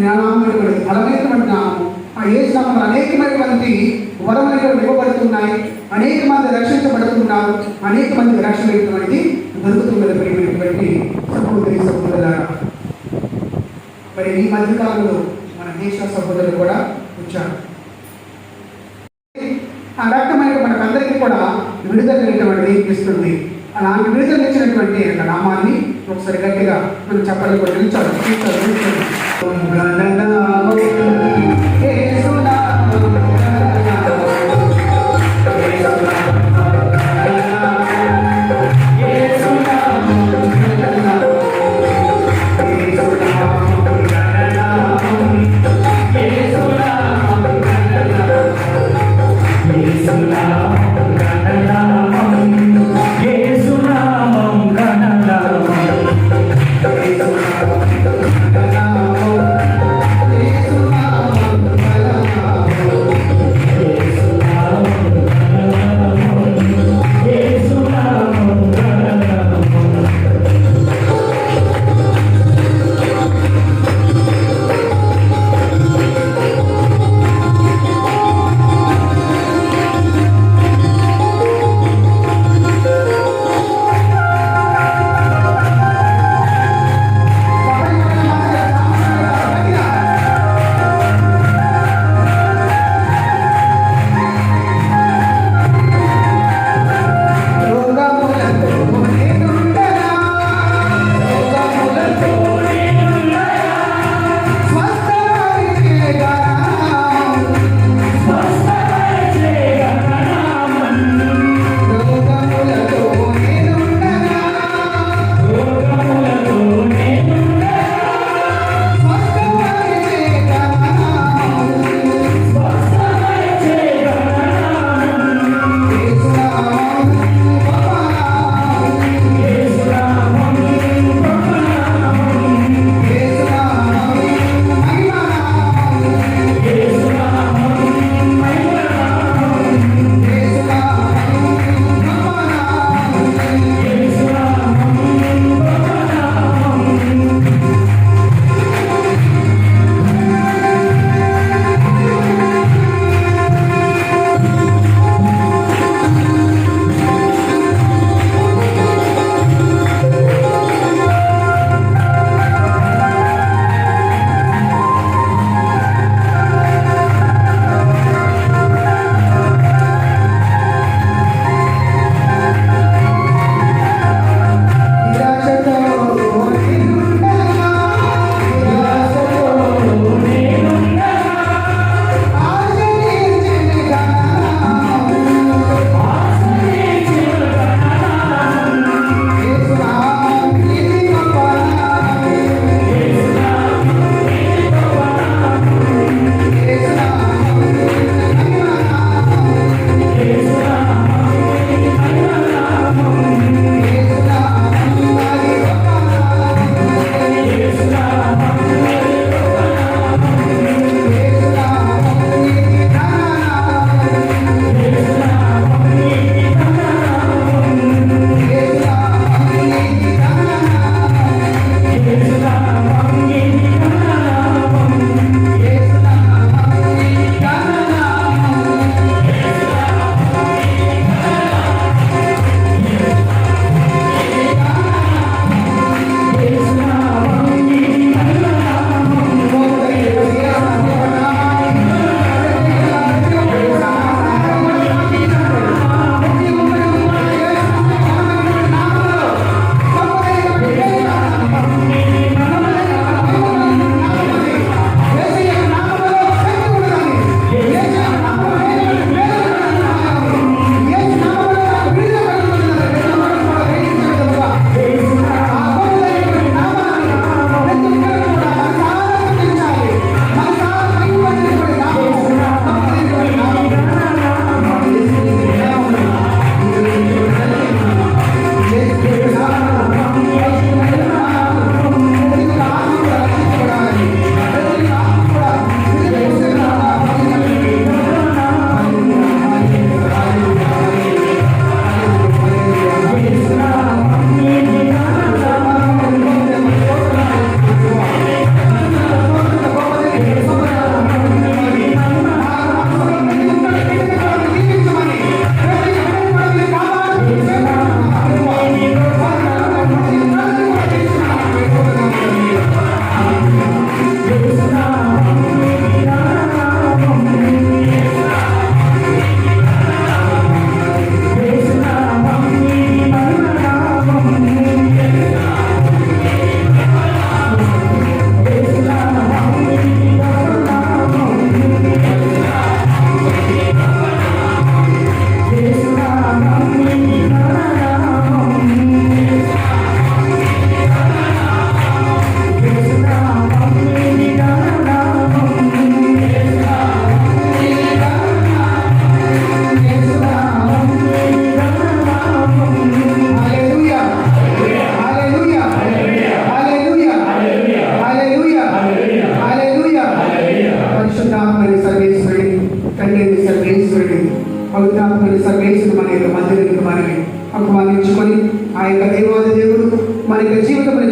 నామమైనటువంటి బలమైనటువంటి నామం. ఆ యేసు నామంలో అనేకమైనటువంటి వరమైనటువంటి ఇవ్వబడుతున్నాయి. అనేక మంది రక్షించబడుతున్నారు. అనేక మంది రక్షణ అనేది దొరుకుతున్నది. ప్రియమైనటువంటి సహోదరి సహోదరులారా, మరి ఈ మధ్యకాలంలో మన దేశ సహోదరులు కూడా వచ్చారు. ఆ రక్తమైన మనకందరికీ కూడా విడుదలైనటువంటి ఇస్తుంది. అలాంటి విడుదల ఇచ్చినటువంటి నామాన్ని ఒకసారి గట్టిగా మనం చెప్పాలి.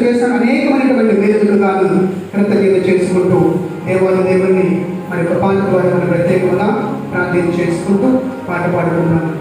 చేసిన అనేకమైనటువంటి మేలులకు గాను కృతజ్ఞత చేసుకుంటూ దేవుని మరి కృపాను ద్వారా మనం ప్రత్యేకంగా ప్రార్థన చేసుకుంటూ పాట పాడుకుంటున్నాను.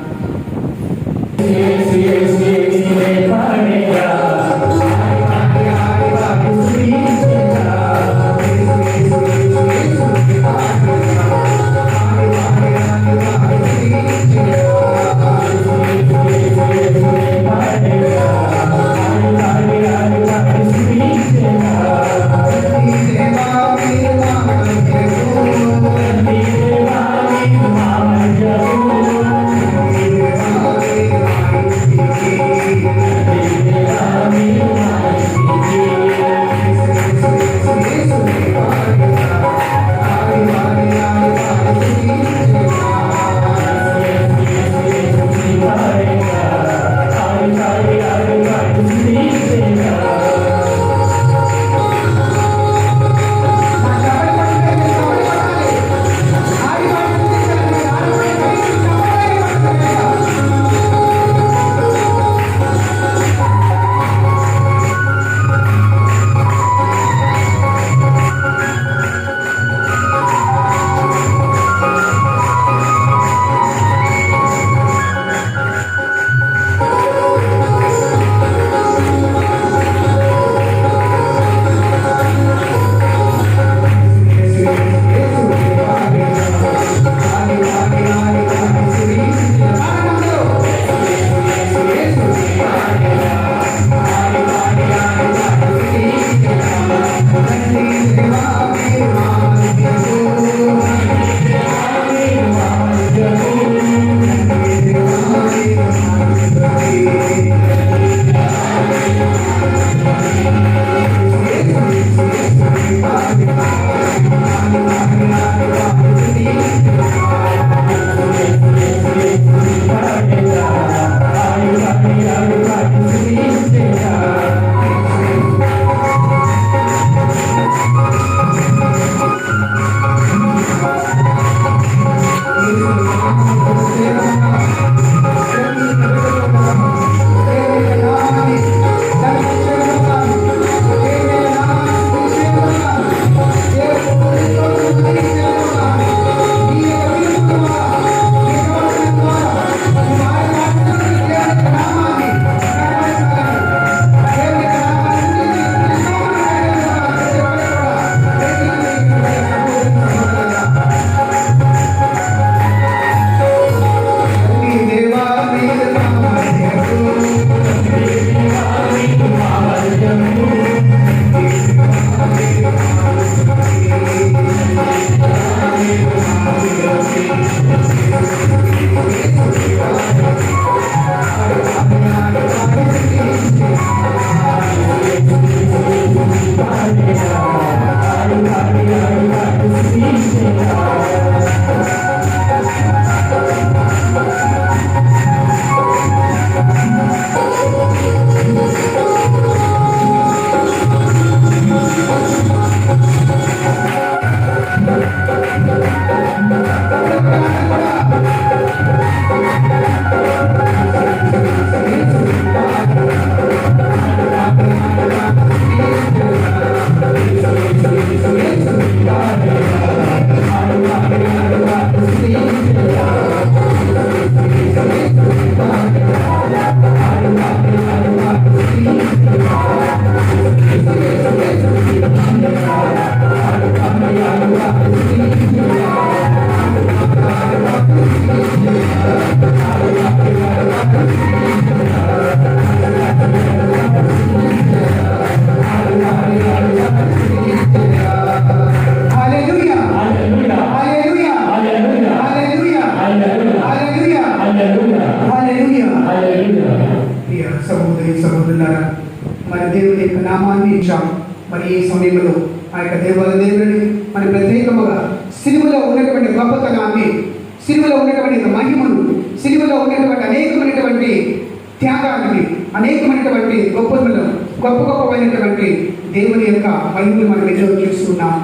సహోదరులారా, మరి దేవుని యొక్క నామాన్ని ఇచ్చాం. మరి ఈ సమయంలో ఆ యొక్క దేవుని మరి ప్రత్యేకముగా సిలువలో ఉన్నటువంటి గొప్పతనాన్ని, సిలువలో ఉన్నటువంటి మహిమను, సిలువలో ఉన్నటువంటి అనేకమైనటువంటి త్యాగాన్ని, అనేకమైనటువంటి గొప్పమైనటువంటి దేవుని యొక్క మహిమను మనం ఎన్నో చూస్తున్నాం.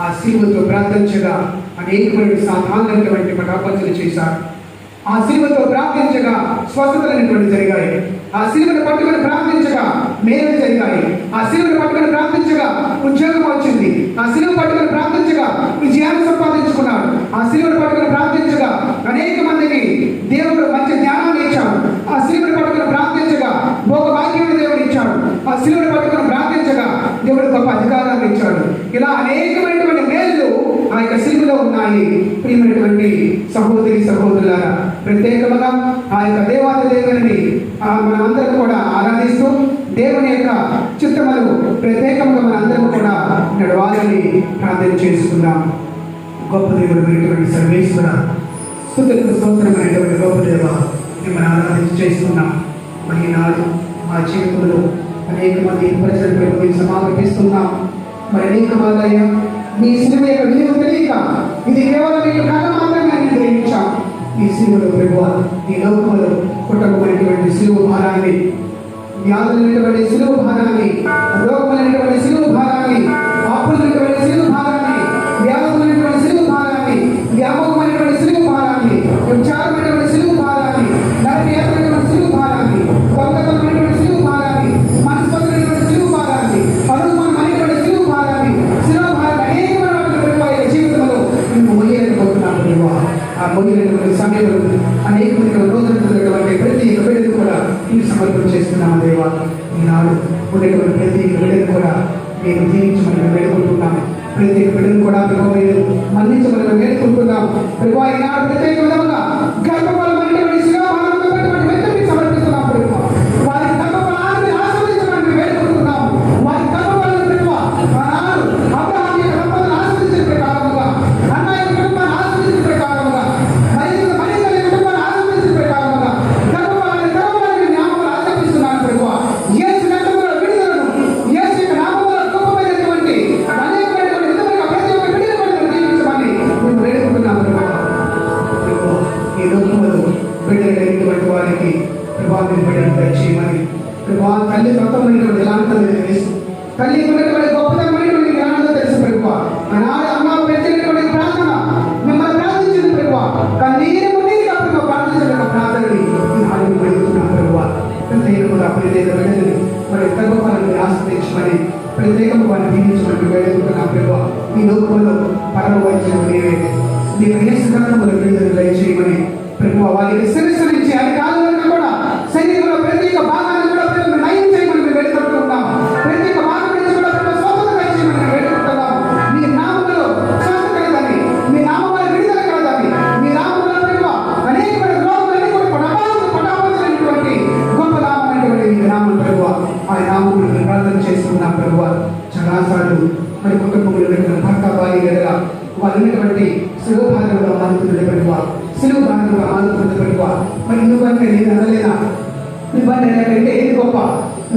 ఆ సిలువతో ప్రార్థించగా అనేకమైన సాధారణమైనటువంటి పటాపంచలు చేశారు. ఆ సిలువతో ప్రార్థించగా స్వస్థతలైనటువంటి జరిగాయి. ఆ సిలువను పట్టుకుని ప్రార్థించగా మేలు జరిగాయి. ఆ సిలువను పట్టుకుని ప్రార్థించగా ఉద్యోగం వచ్చింది. ఆ సిలువ పట్టుకుని ప్రార్థించగా విజయాన్ని సంపాదించుకున్నాడు. ఆ సిలువను పట్టుకుని ప్రార్థించగా అనేక మందికి దేవుడు మంచి జ్ఞానాన్ని ఇచ్చాడు. ఆ సిలువను పట్టుకుని ప్రార్థించగా భోగ భాగ్యం దేవుడు ఇచ్చాడు. ఆ సిలువను పట్టుకుని ప్రార్థించగా దేవుడు గొప్ప అధికారాన్ని ఇచ్చాడు. ఇలా అనేకమైనటువంటి మేలు ఆ యొక్క సిలువలో ఉన్నాయి. ప్రియమైనటువంటి సహోదరి సహోదరులారా, ప్రత్యేకంగా ఆ యొక్క దేవాది దేవుని మనందరం కూడా ఆరాధిస్తూ దేవుని యొక్క చిత్తములు ప్రత్యేకంగా మనందరం కూడా నడవాలని ప్రార్థన చేసుకుందాం. గొప్ప దేవుడు అయినటువంటి సర్వేశ్వర, స్తుతులకు స్తోత్రమైనటువంటి గొప్ప దేవ, మిమ్మల్ని ఆరాధించి చేస్తున్నాం. మరి ఈనాడు మా జీవితంలో అనేక మంది ప్రజలకు సమర్పిస్తున్నాం. మరి అనేక మంది మీ సిలువ యొక్క విలువ తెలియక ఇది కేవలం మీకు కళ మాత్రమే అని గ్రహించాం. ఈ సిలువలో ప్రభువ, ఈ లోకంలో కుటుంబమైనటువంటి సిలువ భారాన్ని, వ్యాధులైనటువంటి సిలువ భారాన్ని, రోగమైనటువంటి సిలువ భారాన్ని, అప్పులైనటువంటి సిలువ భారాన్ని, వ్యాధులైనటువంటి సిలువ భారాన్ని, వ్యామోహమైనటువంటి సిలువ భారాన్ని, విచారమైనటువంటి సిలువ భారాన్ని, నరకమైనటువంటి సిలువ భారాన్ని, దొంగతనమైనటువంటి సిలువ భారాన్ని, మనస్పతులైనటువంటి సిలువ భారాన్ని, అనుమానమైనటువంటి సిలువ భారాన్ని, సిలువ భారాన్ని అనేకమైన జీవితంలో మేము మొయ్యలేకపోతున్నాము దేవా. ఆ మొయ్యలేనటువంటి సమయంలో అనేక రోజులటువంటి ప్రతి ఒక్క బిడ్డను కూడా మీరు సమర్పణ చేస్తున్నాము దేవా. ఈనాడు ఉండేటువంటి ప్రతి ఒక్క బిడ్డను కూడా నేను దీవించమని వేడుకుంటున్నాము. ప్రతి ఒక్క బిడ్డను కూడా మీరు మన్నించమని వేడుకుంటున్నాం. ప్రభు ఈనాడు ప్రత్యేక విధంగా గర్భఫలమైనటువంటి శిలాభారంతో పెట్టుబడి వ్యక్తిని సమర్పిస్తున్నాం. ప్రభు వారి గర్భఫలాన్ని ఆస్వాదించమని వేడుకుంటున్నాం. వారి గర్భఫలాన్ని ప్రభు ఆనాడు అబ్రహాము యొక్క దంపతులను ఆస్వాదించిన ప్రకారముగా, అన్న యొక్క కుటుంబాన్ని ఆస్వాదించిన ప్రకారముగా, మరియు కుటుంబాన్ని ఆస్వాదించిన ప్రకారముగా గర్భఫలాన్ని నామములు ఆజ్ఞాపిస్తున్నాను. ప్రభు యేసు నామములో విడుదలను, యేసు యొక్క నామములో గొప్పమైనటువంటి అనేకమైనటువంటి విధములుగా ప్రతి ఒక్క బిడ్డను కూడా దీవించమని మేము వేడుకుంటున్నాము. ప్రభు ఈ లోకంలో బిడ్డలైనటువంటి వారికి ప్రభావం బిడ్డను దయచేయమని, ప్రభా తల్లి తత్వమైనటువంటి ఎలాంటి తెలుసు, తల్లి ఉన్నటువంటి గొప్పతనమైనటువంటి జ్ఞానంలో తెలుసు. ప్రభు ఆనాడు అమ్మ పెట్టినటువంటి ప్రార్థన మిమ్మల్ని ప్రార్థించింది. ప్రభు కన్నీరు మున్నీరుగా ప్రభు ప్రార్థించిన ప్రార్థనని ఈనాడు పెడుతున్నాం. ప్రభు ప్రత్యేకంగా ప్రత్యేక బిడ్డలని మరి గర్భఫలాన్ని ఆస్వాదించమని, ప్రత్యేకంగా వారిని దీవించమని వేడుకుంటున్నాం. ప్రభు ఈ లోకంలో పరమ వైద్యం నీవే, నీకు ఏ సిద్ధాంతములు విడుదల దయచేయమని, ప్రభు వారికి శిరస్సు నుంచి అన్ని కాలంలో కూడా శరీరంలో ప్రత్యేక భాగాన్ని కూడా ప్రభు నయం చేయమని మేము వేడుకుంటున్నాం. ప్రత్యేక భాగం నుంచి కూడా ప్రభు స్వస్థత దయచేయమని మేము వేడుకుంటున్నాం. మీ నామములో స్వస్థత కలదని, మీ నామములో విడుదల కలదని, మీ నామములో ప్రభు అనేకమైన రోగులన్నీ కూడా పటాపంచలేనటువంటి గొప్ప నామమైనటువంటి మీ నామం ప్రభు. ఆ నామములు మేము ప్రార్థన చేస్తున్నాం. ప్రభు చాలాసార్లు మరి కుటుంబంలో భర్త భార్య ఎడల వాళ్ళు ఉన్నటువంటి సులభారంగా ఆదుతున్న ప్రభువ, సులభారంగా ఆదుతున్న ప్రభువ. మరి నువ్వంటే నేను అనలేనా? నువ్వంటే నాకంటే ఏది గొప్ప?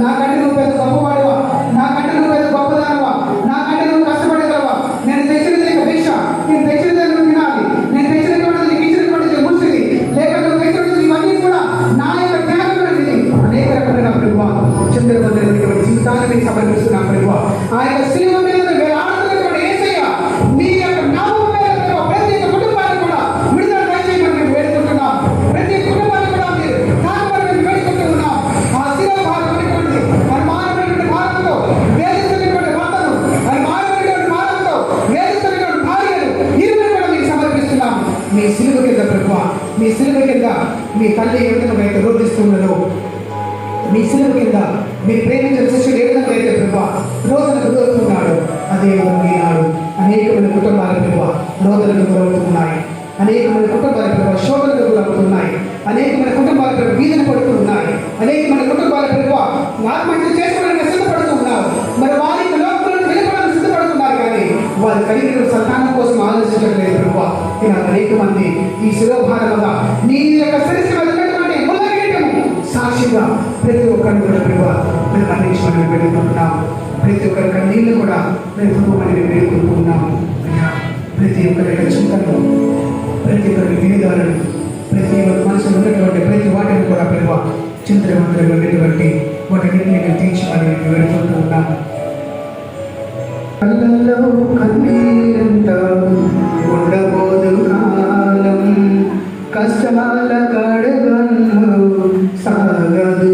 నాకంటే నువ్వు పెద్ద గొప్పవాడువా? నాకంటే నువ్వు పెద్ద గొప్పదానవా? నాకంటే నువ్వు కష్టపడగలవా? నేను తెచ్చినది నీకు భిక్ష, నేను తెచ్చినది నువ్వు తినాలి, నేను తెచ్చినటువంటి నీకు ఇచ్చినటువంటి ముసిరి, లేక నువ్వు తెచ్చినటువంటి ఇవన్నీ కూడా నా యొక్క త్యాగమైనది. అనేక రకమైన ప్రభువ చంద్రబంధులైనటువంటి జీవితాన్ని మీకు సమర్పిస్తున్నాం. ప్రభువ ఆ యొక్క సిలువ మీద వేలాడుతున్నటువంటి యేసయ్య మీ యొక్క నామం మీద ప్రతి కుటుంబాన్ని కూడా విడుదల దయచేయమని మేము వేడుకుంటున్నాం. ప్రతి కుటుంబాన్ని కూడా మీరు తాకమని వేడుకుంటున్నాం. ఆ శిలువ భారమైనటువంటి మరి మానవుడైనటువంటి భారంతో వేధిస్తున్నటువంటి భర్తను, మరి మానవుడైనటువంటి భారంతో వేధిస్తున్నటువంటి భార్యను ఇరువురు కూడా మీకు సమర్పిస్తున్నాం. మీ సిలువ కింద ప్రభువ, మీ సిలువ కింద మీ తల్లి ఏ విధంగా అయితే రోధిస్తున్నదో, మీ సిలువ కింద మీరు ప్రేమించిన శిష్యుడు ఏ విధంగా అయితే ప్రభు రోజులకు దూరుతున్నాడు, అదే విధంగా ఈనాడు అనేకమైన కుటుంబాల ప్రభు రోజులకు దూరవుతున్నాయి. అనేకమైన కుటుంబాల ప్రభు శోధనకు గురవుతున్నాయి. అనేకమైన కుటుంబాల ప్రభు వీధన పడుతున్నాయి. అనేకమైన కుటుంబాల ప్రభు ఆత్మహత్య చేసుకోవడానికి సిద్ధపడుతున్నారు. మరి వారి లోకంలో వెళ్ళిపోవడానికి సిద్ధపడుతున్నారు. కానీ వారి కలిగిన సంతానం కోసం ఆలోచించడం లేదు. ప్రభు ఇలా అనేక మంది ఈ శిరోభారముగా నీ యొక్క శిరస్సు వెళ్ళినటువంటి సాక్షిగా ప్రతి ఒక్కరిని కూడా ప్రభు మేము మన్నించమని వేడుకుంటున్నాము. ప్రతి ఒక్కరి కన్నీళ్ళు కూడా మేము కుటుంబాన్ని వేడుకుంటున్నాము. ప్రతి ఒక్కరి యొక్క చింతను, ప్రతి ఒక్కరి వినియోగాలను, ప్రతి ఒక్క మనసులో ఉన్నటువంటి ప్రతి వాటిని కూడా ప్రభు చింతనవంతులుగా ఉన్నటువంటి వాటిని మేము తీర్చమని మేము వేడుకుంటూ ఉన్నాము. కళ్ళల్లో కన్నీరంతా ఉండబోదు కాలం, కష్టాల కడగన్ను సాగదు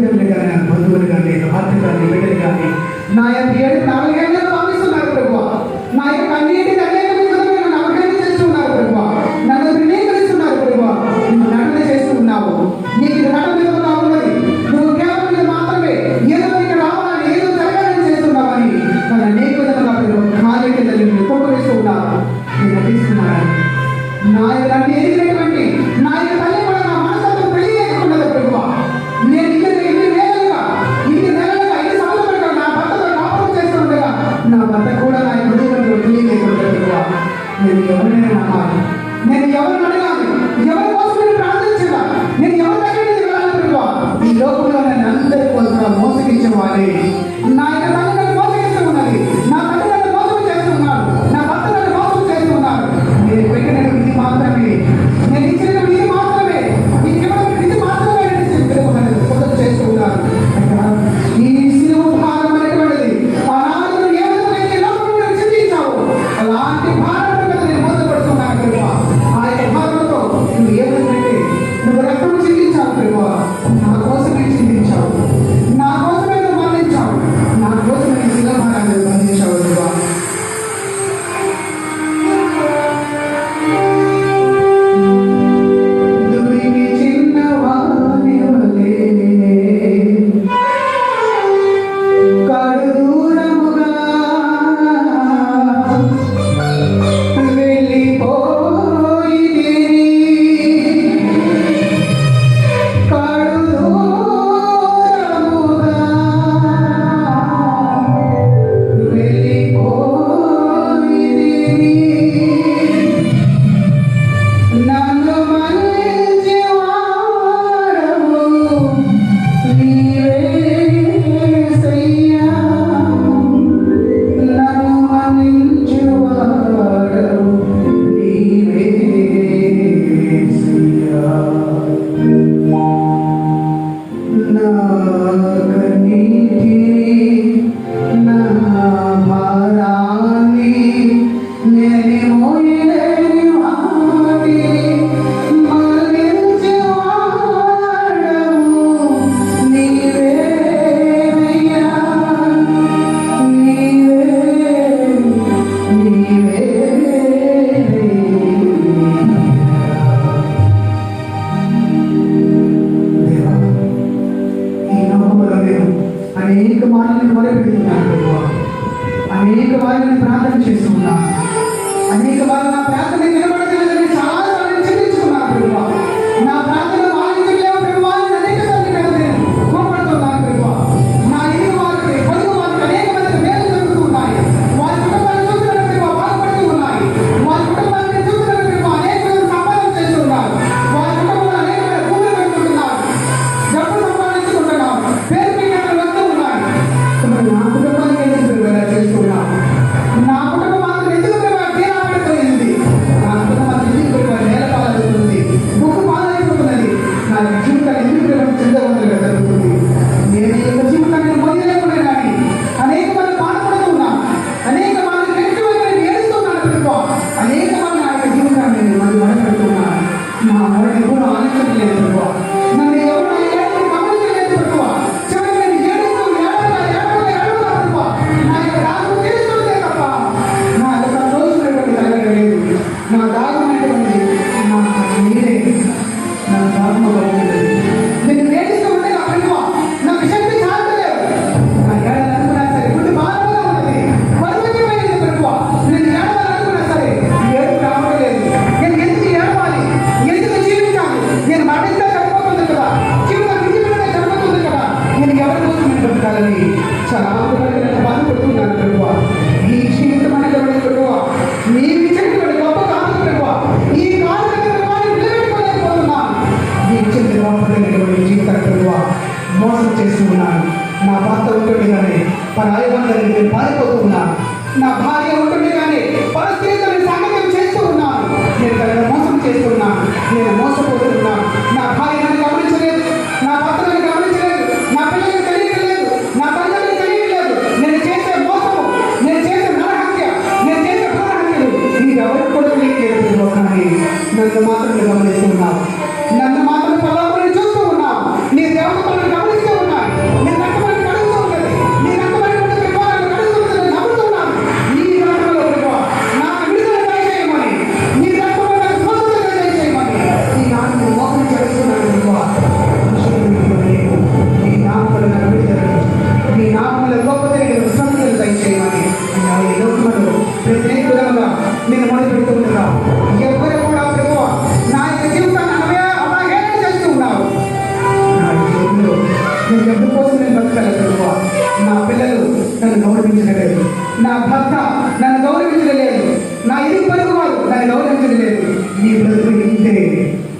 తల్లిదండ్రులు కానీ బంధువులు కానీ భర్త కానీ బిడ్డలు కానీ నా యొక్క 4 ఏళ్ళను భావిస్తున్నారు ప్రభు. నా యొక్క అన్నింటిని అనేక విధంగా నమ్మకాన్ని చేస్తున్నారు ప్రభు. నన్ను ధృవీకరిస్తున్నారు ప్రభు. నువ్వు నటన చేస్తూ ఉన్నావు. నీకు ఇది నటన మీద ఉన్నది. నువ్వు కేవలం ఇది మాత్రమే ఏదో ఇక్కడ రావాలని ఏదో జరగాలని చేస్తున్నావని నన్ను అనేక విధంగా కార్యకి తొక్కువేస్తూ ఉన్నారు. నేను తీసుకున్నాను నా యొక్క ఎదిగినటువంటి నా యొక్క తల్లి కూడా నా మనసుతో పెళ్లి లేకుండా ప్రభు. నేను ఇన్ని నెలలుగా ఇన్ని సంవత్సరాలుగా నా భర్తతో కాపురం చేస్తూ ఉండగా నా భర్త కూడా నా హృదయంలో పెళ్లి లేకుండా ప్రభు. నేను ఎవరినైనా నమ్మాలి. నేను ఎవరిని అడగాలి. ఎవరి కోసం నేను ప్రార్థించాలా. నేను ఎవరి దగ్గరికి వెళ్ళాలి ప్రభు. ఈ లోకంలో నన్ను అందరి కోసం మోసగించేవాడి నా యొక్క తల్లి నన్ను మోసగిస్తూ ఉన్నది. నా తల్లి నన్ను మోసం చేస్తూ ఉన్నారు. నా భర్త నన్ను మోసం చేస్తూ ఉన్నారు. నేను పెట్టిన ఇది మాత్రమే, నేను ఇచ్చిన ఇది మాత్రమే, ఇది మాత్రమే చేస్తూ ఉన్నారు. ఈ శిలువ భారం అనేటువంటిది ఆనాడు ఏ విధంగా లోకంలో చింతించావు అలాంటి భారం మీద నేను మోసపడుతున్నాను ప్రభు. ఆ యొక్క భారంతో నువ్వు ఏమంటే నువ్వు రక్తం చింతించావు ప్రభు. నా కోసమే చింతించావు. నా కోసమే నువ్వు మరణించావు. నా కోసమే శిలువ భారాన్ని మరణించావు ప్రభు. అనేక మార్లను మొదలుపెడుతున్నాను ప్రభు. అనేక మార్లను ప్రార్థన చేస్తున్నాను. అనేక మార్లు నా ప్రార్థన నిలబడగలదని చాలా సార్లు చింతించుకున్నాను ప్రభు. నా ప్రార్థన ఆలకించలేవు ప్రభు అని అనేక సార్లు నేను కోపడుతున్నాను ప్రభు. నా ఇల్లు వారికి పొదుగు వారికి అనేక మందికి మేలు జరుగుతున్నాయి. వారి కుటుంబాన్ని చూస్తున్న ప్రభు బాధపడుతూ ఉన్నాయి. వారి కుటుంబాన్ని చూస్తున్న ప్రభు అనేక మంది సంపాదన చేస్తున్నారు. వారి కుటుంబంలో అనేక మంది భూములు పెట్టుకుంటున్నారు. డబ్బు సంపాదించుకుంటున్నారు. పేరు వస్తూ ఉన్నాయి. నా కుటుంబానికి ఎందుకు చేస్తున్నాను? నా కుటుంబం మాత్రం ఎందుకు తీరాపడిపోయింది? నా కుటుంబం ఎందుకు నేలపాలవుతుంది? ముక్కు పాలైపోతున్నది. నా జీవితాన్ని ఎందుకు చింతవంతులుగా జరుగుతుంది? నేను ఈ యొక్క జీవితాన్ని మొదలలేకుండా కానీ అనేక మంది బాధపడుతూ ఉన్నాను. అనేక మంది వ్యక్తిని ఏడుస్తున్నాను ప్రభు. అనేక మంది నా యొక్క జీవితాన్ని మంది మొదలుపెడుతున్నాను. నా మొదటి కూడా ఆలోచించలేదు ప్రభు. నన్ను ఎవరు గమనించలేదు ప్రభు. చివరికి నేను ఏడుస్తూ నా యొక్క రాజు తెలుస్తుందే తప్ప నా యొక్క సంతోషమైనటువంటి కలగలేదు. నా దారుణమైనటువంటి నా మీరే నా దారుణంగా ఉంటుంది. నేను నేర్చుతూ ఉంటే నా ప్రభువా నాకు శక్తి చాలలేదు. నా ఏడాలనుకున్నా సరే ఇప్పుడు బాధగా ఉన్నది. పరిమితమైనది ప్రభువా. నేను ఏడాలనుకున్నా సరే ఏడుపు రావట్లేదు. నేను ఎందుకు ఏడవాలి? ఎందుకు జీవించాలి? నేను మరణిస్తే సరిపోతుంది కదా. జీవితం విడిచిపెడితే సరిపోతుంది కదా. నేను ఎవరి కోసం నేను బ్రతకాలని చాలా బాధపడుతున్నాను ప్రభువా. ఈ జీవితం అనేటువంటి ప్రభువా నీ విచ్చేటువంటి గొప్ప కాదు ప్రభువా. ఈ కాదు నిలబెట్టుకోలేకపోతున్నాను. నీ ఇచ్చేది గొప్పదైనటువంటి జీవితం ప్రభువా మోసం చేస్తూ ఉన్నాను. నా భర్త ఉంటుంది కానీ పరాయి వందరిని నేను పారిపోతూ ఉన్నాను. నా భార్య ఉంటుంది కానీ పరిస్థితులు సాంగత్యం చేస్తూ ఉన్నాను. నేను తనను మోసం చేస్తున్నాను. నేను మోసపోతున్నాను. నా భార్య నన్ను గమనించలేదు. నా భర్త నన్ను గమనించలేదు. నా పిల్లలకు తెలియలేదు. నా తల్లిదండ్రులకు తెలియలేదు. నేను చేసే మోసము, నేను చేసే నరహత్య, నేను చేసే భూరహత్యలు నీవెవరికి కూడా తెలియలేదు. కానీ నన్ను మాత్రం గమనిస్తూ ఉన్నావు. నన్ను మాత్రం పలాపుని చూస్తూ ఉన్నావు. నీ దేవతలను గమనిస్తూ ఉన్నావు.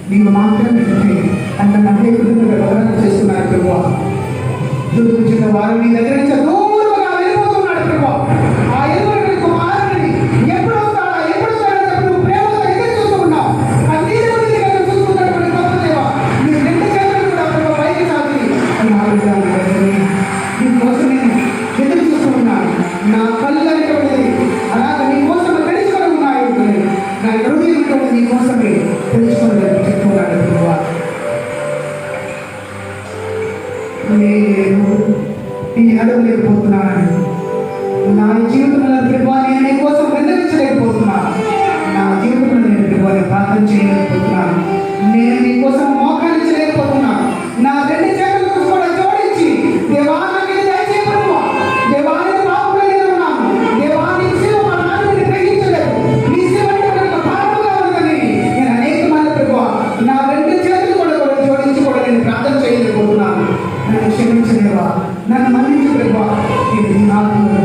నీవు మాత్రమే అంత అనేకులు బదలాలు చేస్తున్నారు ప్రభు. దుర్గుచిన వారు నీ దగ్గర నుంచి దూరంగా వెళ్ళిపోతున్నాడు ప్రభు. ఆ ఎదురు కుమారుని ఎప్పుడు వస్తాడా ఎప్పుడు వస్తాడా చెప్పి నువ్వు ప్రేమతో ఎదురు చూస్తూ ఉన్నావు. ఆ నీరు దగ్గర చూస్తున్నటువంటి దేవా నీ రెండు చేతులు కూడా ప్రభు పైకి సాగి నీ కోసం నేను ఎదురు చూస్తూ ఉన్నాను. నా కళ్ళు అనేటువంటిది అలాగే నీ కోసం తెలుసుకొని ఉన్నాయి. నా హృదయం నీ కోసమే తెలుసుకొని చెప్పుకున్నాడు ప్రభు. నేను ఈ అడగలేకపోతున్నాను. నా జీవితంలో ప్రభు నేను నీ కోసం విన్నవించలేకపోతున్నాను. నా జీవితంలో నేను ప్రభు ప్రార్థన చేయలేకపోతున్నాను. నేను నీ కోసం మోకరించలేకపోతున్నాను. నా రెండు చేతులకు కూడా జోడించి దేవా నాకు ఇది దయచేయి ప్రభువా. దేవా నేను పాపంలో నేను ఉన్నాను. దేవా నీ శిలువ మా నాన్నని గ్రహించలేదు. నీ శిలువ నాకు పాపంగా ఉందని నేను అనేక మంది ప్రభువా నా రెండు చేతులు కూడా జోడించి కూడా నేను ప్రార్థన చేయలేకపోతున్నాను. నన్ను క్షమించలేవా, నన్ను మన్నించు ప్రభువా. నేను నీ నామములో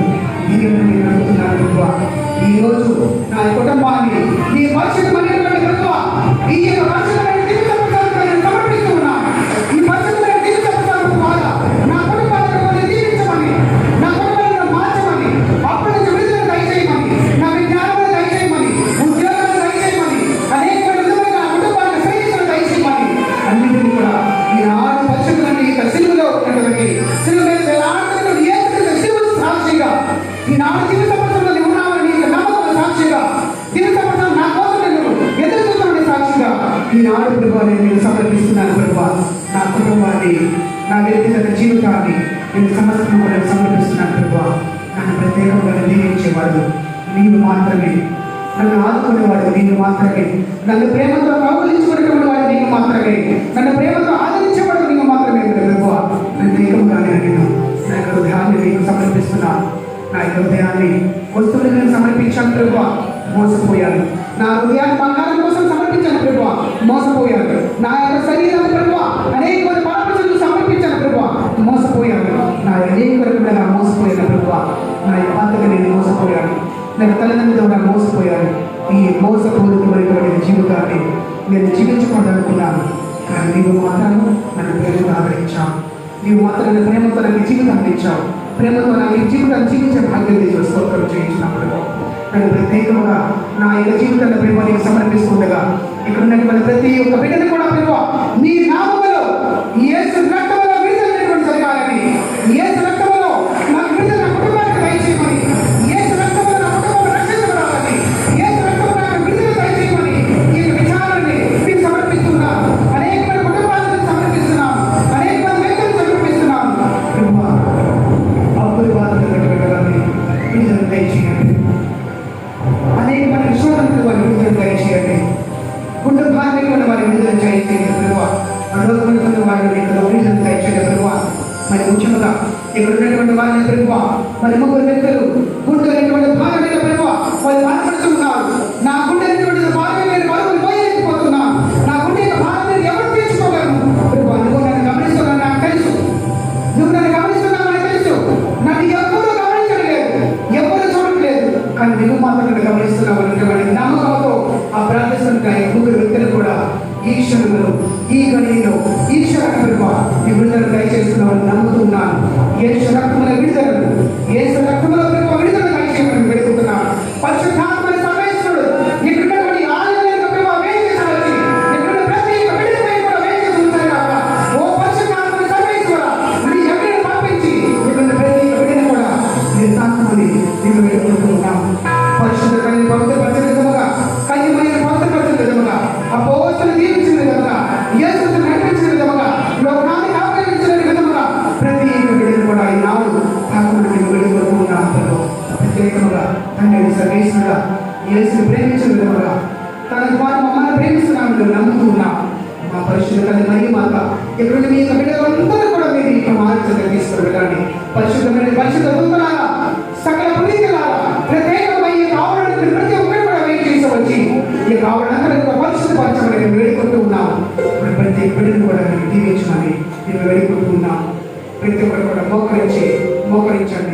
నేను అడుగుతున్నాను ప్రభువా. ఈ రోజు నా కుటుంబాన్ని నీ పరిశుద్ధమైనటువంటి ప్రభువా ఈ యొక్క పరిశుద్ధమైన జీవితాన్ని నేను సమర్పిస్తూ ఉన్నాను. ఈ పరిశుద్ధమైన జీవితాన్ని ద్వారా నా కుటుంబాన్ని జీవించమని, నా కుటుంబాన్ని మార్చమని, అప్పటి నుంచి విడుదల దయచేయమని, నా విజ్ఞానాన్ని దయచేయమని, ఉద్యోగాన్ని దయచేయమని, అనేక విధమైన నా కుటుంబాన్ని సైనికులు దయచేయమని అన్నింటినీ కూడా ఈ ఆరు పరిశుద్ధులని ఇక సిలువలో ఉన్నటువంటి సిలువ మీద వేలాడుతున్న యేసు సిలువ సాక్షిగా ఈ నాలుగు జీవిత పరిస్థితుల్లో ఉన్నామని నీకు నమ్మకం సాక్షిగా జీవిత పరిస్థితులు నా కోసం నేను ఎదురు చూస్తున్న సాక్షిగా ఈ నాడు ప్రభావ నేను సమర్పిస్తున్నాను ప్రభావ. నా కుటుంబాన్ని నా వ్యక్తిగత జీవితాన్ని నేను సమస్యను కూడా సమర్పిస్తున్నాను ప్రభావ. నన్ను ప్రత్యేకంగా దీవించేవాడు నీవు మాత్రమే. నన్ను ఆదుకునేవాడు నీవు మాత్రమే. నన్ను ప్రేమతో కౌగులించుకునేటువంటి వాడు నీవు మాత్రమే. నన్ను ప్రేమతో ఆదరించేవాడు నీవు మాత్రమే ప్రభువా. ప్రత్యేకంగా నేను నా యొక్క హృదయాన్ని నీకు సమర్పిస్తున్నాను. నా యొక్క హృదయాన్ని వస్తువులు నేను సమర్పించాను ప్రభువా, మోసపోయాను. నా హృదయాన్ని బంగారం కోసం సమర్పించాను ప్రభువా, మోసపోయాను. నా యొక్క శరీరాన్ని ప్రభువా అనేక మంది పాపసులు సమర్పించాను ప్రభువా, మోసపోయాను. నా అనేక కూడా నా మోసపోయాను ప్రభువా. నా యొక్క పాత్రగా నేను మోసపోయాను. నేను తల్లిదండ్రులతో కూడా మోసపోయాను. ఈ మోసపూరితమైనటువంటి జీవితాన్ని నేను జీవించుకోవాలనుకున్నాను. కానీ నీవు మాత్రం నన్ను ప్రేమతో ఆదరించావు. నీవు మాత్రం నన్ను ప్రేమతో నాకు జీవితాన్ని ఇచ్చావు. ప్రేమతో నాకు ఈ జీవితాన్ని జీవించే భాగ్యం తీసి స్తోత్రం చేయించినప్పుడు నన్ను ప్రత్యేకంగా నా యొక్క జీవితాన్ని ప్రేమ నీకు సమర్పిస్తుండగా ఇక్కడ ఉన్నటువంటి ప్రతి ఒక్క బిడ్డను కూడా ప్రేమ నీ నామములో యేసు రక్తములో విడుదల జరగాలని, యేసు రక్తములో నాకు విడుదల నా కుటుంబానికి దయచేయమని, యేసు రక్తములో నా కుటుంబం రక్షించబడాలని, యేసు రక్తములో నాకు విడుదల దయచేయమని ఈ విచారాన్ని మీకు సమర్పిస్తున్నాను. అనేక మంది కుటుంబాలను సమర్పిస్తున్నాను. అనేక మంది వ్యక్తులను సమర్పిస్తున్నాను. అప్పుడు వారిని విడుదల దయచేయండి. అనేక మంది విశ్వాసంతో వారి విడుదల దయచేయండి. గుండె బాధ్యత ఉన్న వారి విడుదల చేయండి ప్రభువా. అడగకుండా వారిని విడుదల దయచేయండి ప్రభువా. మరి ముఖ్యంగా ఇక్కడ ఉన్నటువంటి వారిని ప్రభువా మరి ముగ్గురు వ్యక్తులు గుండెటువంటి భాగం మీద ప్రభువా వాళ్ళు బాధపడుతున్నారు. నా గుండె భాగం నేను బరువులు పోయలేకపోతున్నాను. నా గుండె యొక్క భాగం నేను ఎవరు తీర్చుకోగలను ప్రభువా. నువ్వు నన్ను గమనిస్తున్నాను, నాకు తెలుసు. నువ్వు నన్ను గమనిస్తున్నావు, నాకు తెలుసు. నన్ను ఎవరు గమనించలేదు, ఎవరు చూడట్లేదు. కానీ నువ్వు మాత్రం నన్ను గమనిస్తున్నావు అనేటువంటి నమ్మకంతో ఆ ప్రార్థిస్తున్న ముగ్గురు వ్యక్తులు కూడా ఈ క్షణంలో ఈ గడిలో ఈ క్షణంలో ఈ విడుదల దయచేస్తున్నామని నమ్ముతున్నాను. ఏ రక్తముల విడుదలను ఏ రక్తముల విడుదల దయచేయమని వెతుకుతున్నాను. పరిశుద్ధాత్మ సర్వేశ్వరుడు ఇక్కడ ఆలయాలకు వేయించాలి. ఇక్కడ ప్రతి ఒక్క విడుదల కూడా వేయించి ఉంచాలి. ఓ పరిశుద్ధాత్మ సర్వేశ్వర నీ ఎక్కడ పంపించి ఇక్కడ ప్రతి ఒక్క విడుదల కూడా నిర్దాత్మని నేను వెతుకుంటున్నాను. పరిశుద్ధ కలిగి పవిత్రపరిచిన విధముగా కన్యమైన పవిత్రపరిచిన విధముగా అపోస్తులు దీవించిన విధముగా యేసును నడిపించిన విధముగా లోకాన్ని ఆపరించిన విధముగా ప్రతి విడుదల కూడా ఈ నాడు తాకమని విడుదల ప్రత్యేకంగా తండ్రి సర్వేశ్వరుడా యేసును ప్రేమించిన విధముగా తన ద్వారా మమ్మల్ని ప్రేమిస్తున్నామని నమ్ముతున్నాం. మా పరిశుద్ధ తల్లి మరియు మాత ఇక్కడ మీ యొక్క బిడ్డలందరూ కూడా మీరు ఈ మార్గంగా తీసుకుని వెళ్ళండి. పరిశుద్ధమైన పరిశుద్ధ దూతలారా సకల పునీతులారా ప్రత్యేకమైన కావడానికి ప్రతి ఒక్కరు కూడా వెయిట్ చేసి వచ్చి ఈ కావడానికి పరిశుద్ధపరచమని మేము వేడుకుంటూ ఉన్నాము. ప్రతి బిడ్డను కూడా మేము దీవించమని మేము వేడుకుంటూ ఉన్నాము. ప్రతి ఒక్కరు కూడా మోకరించండి.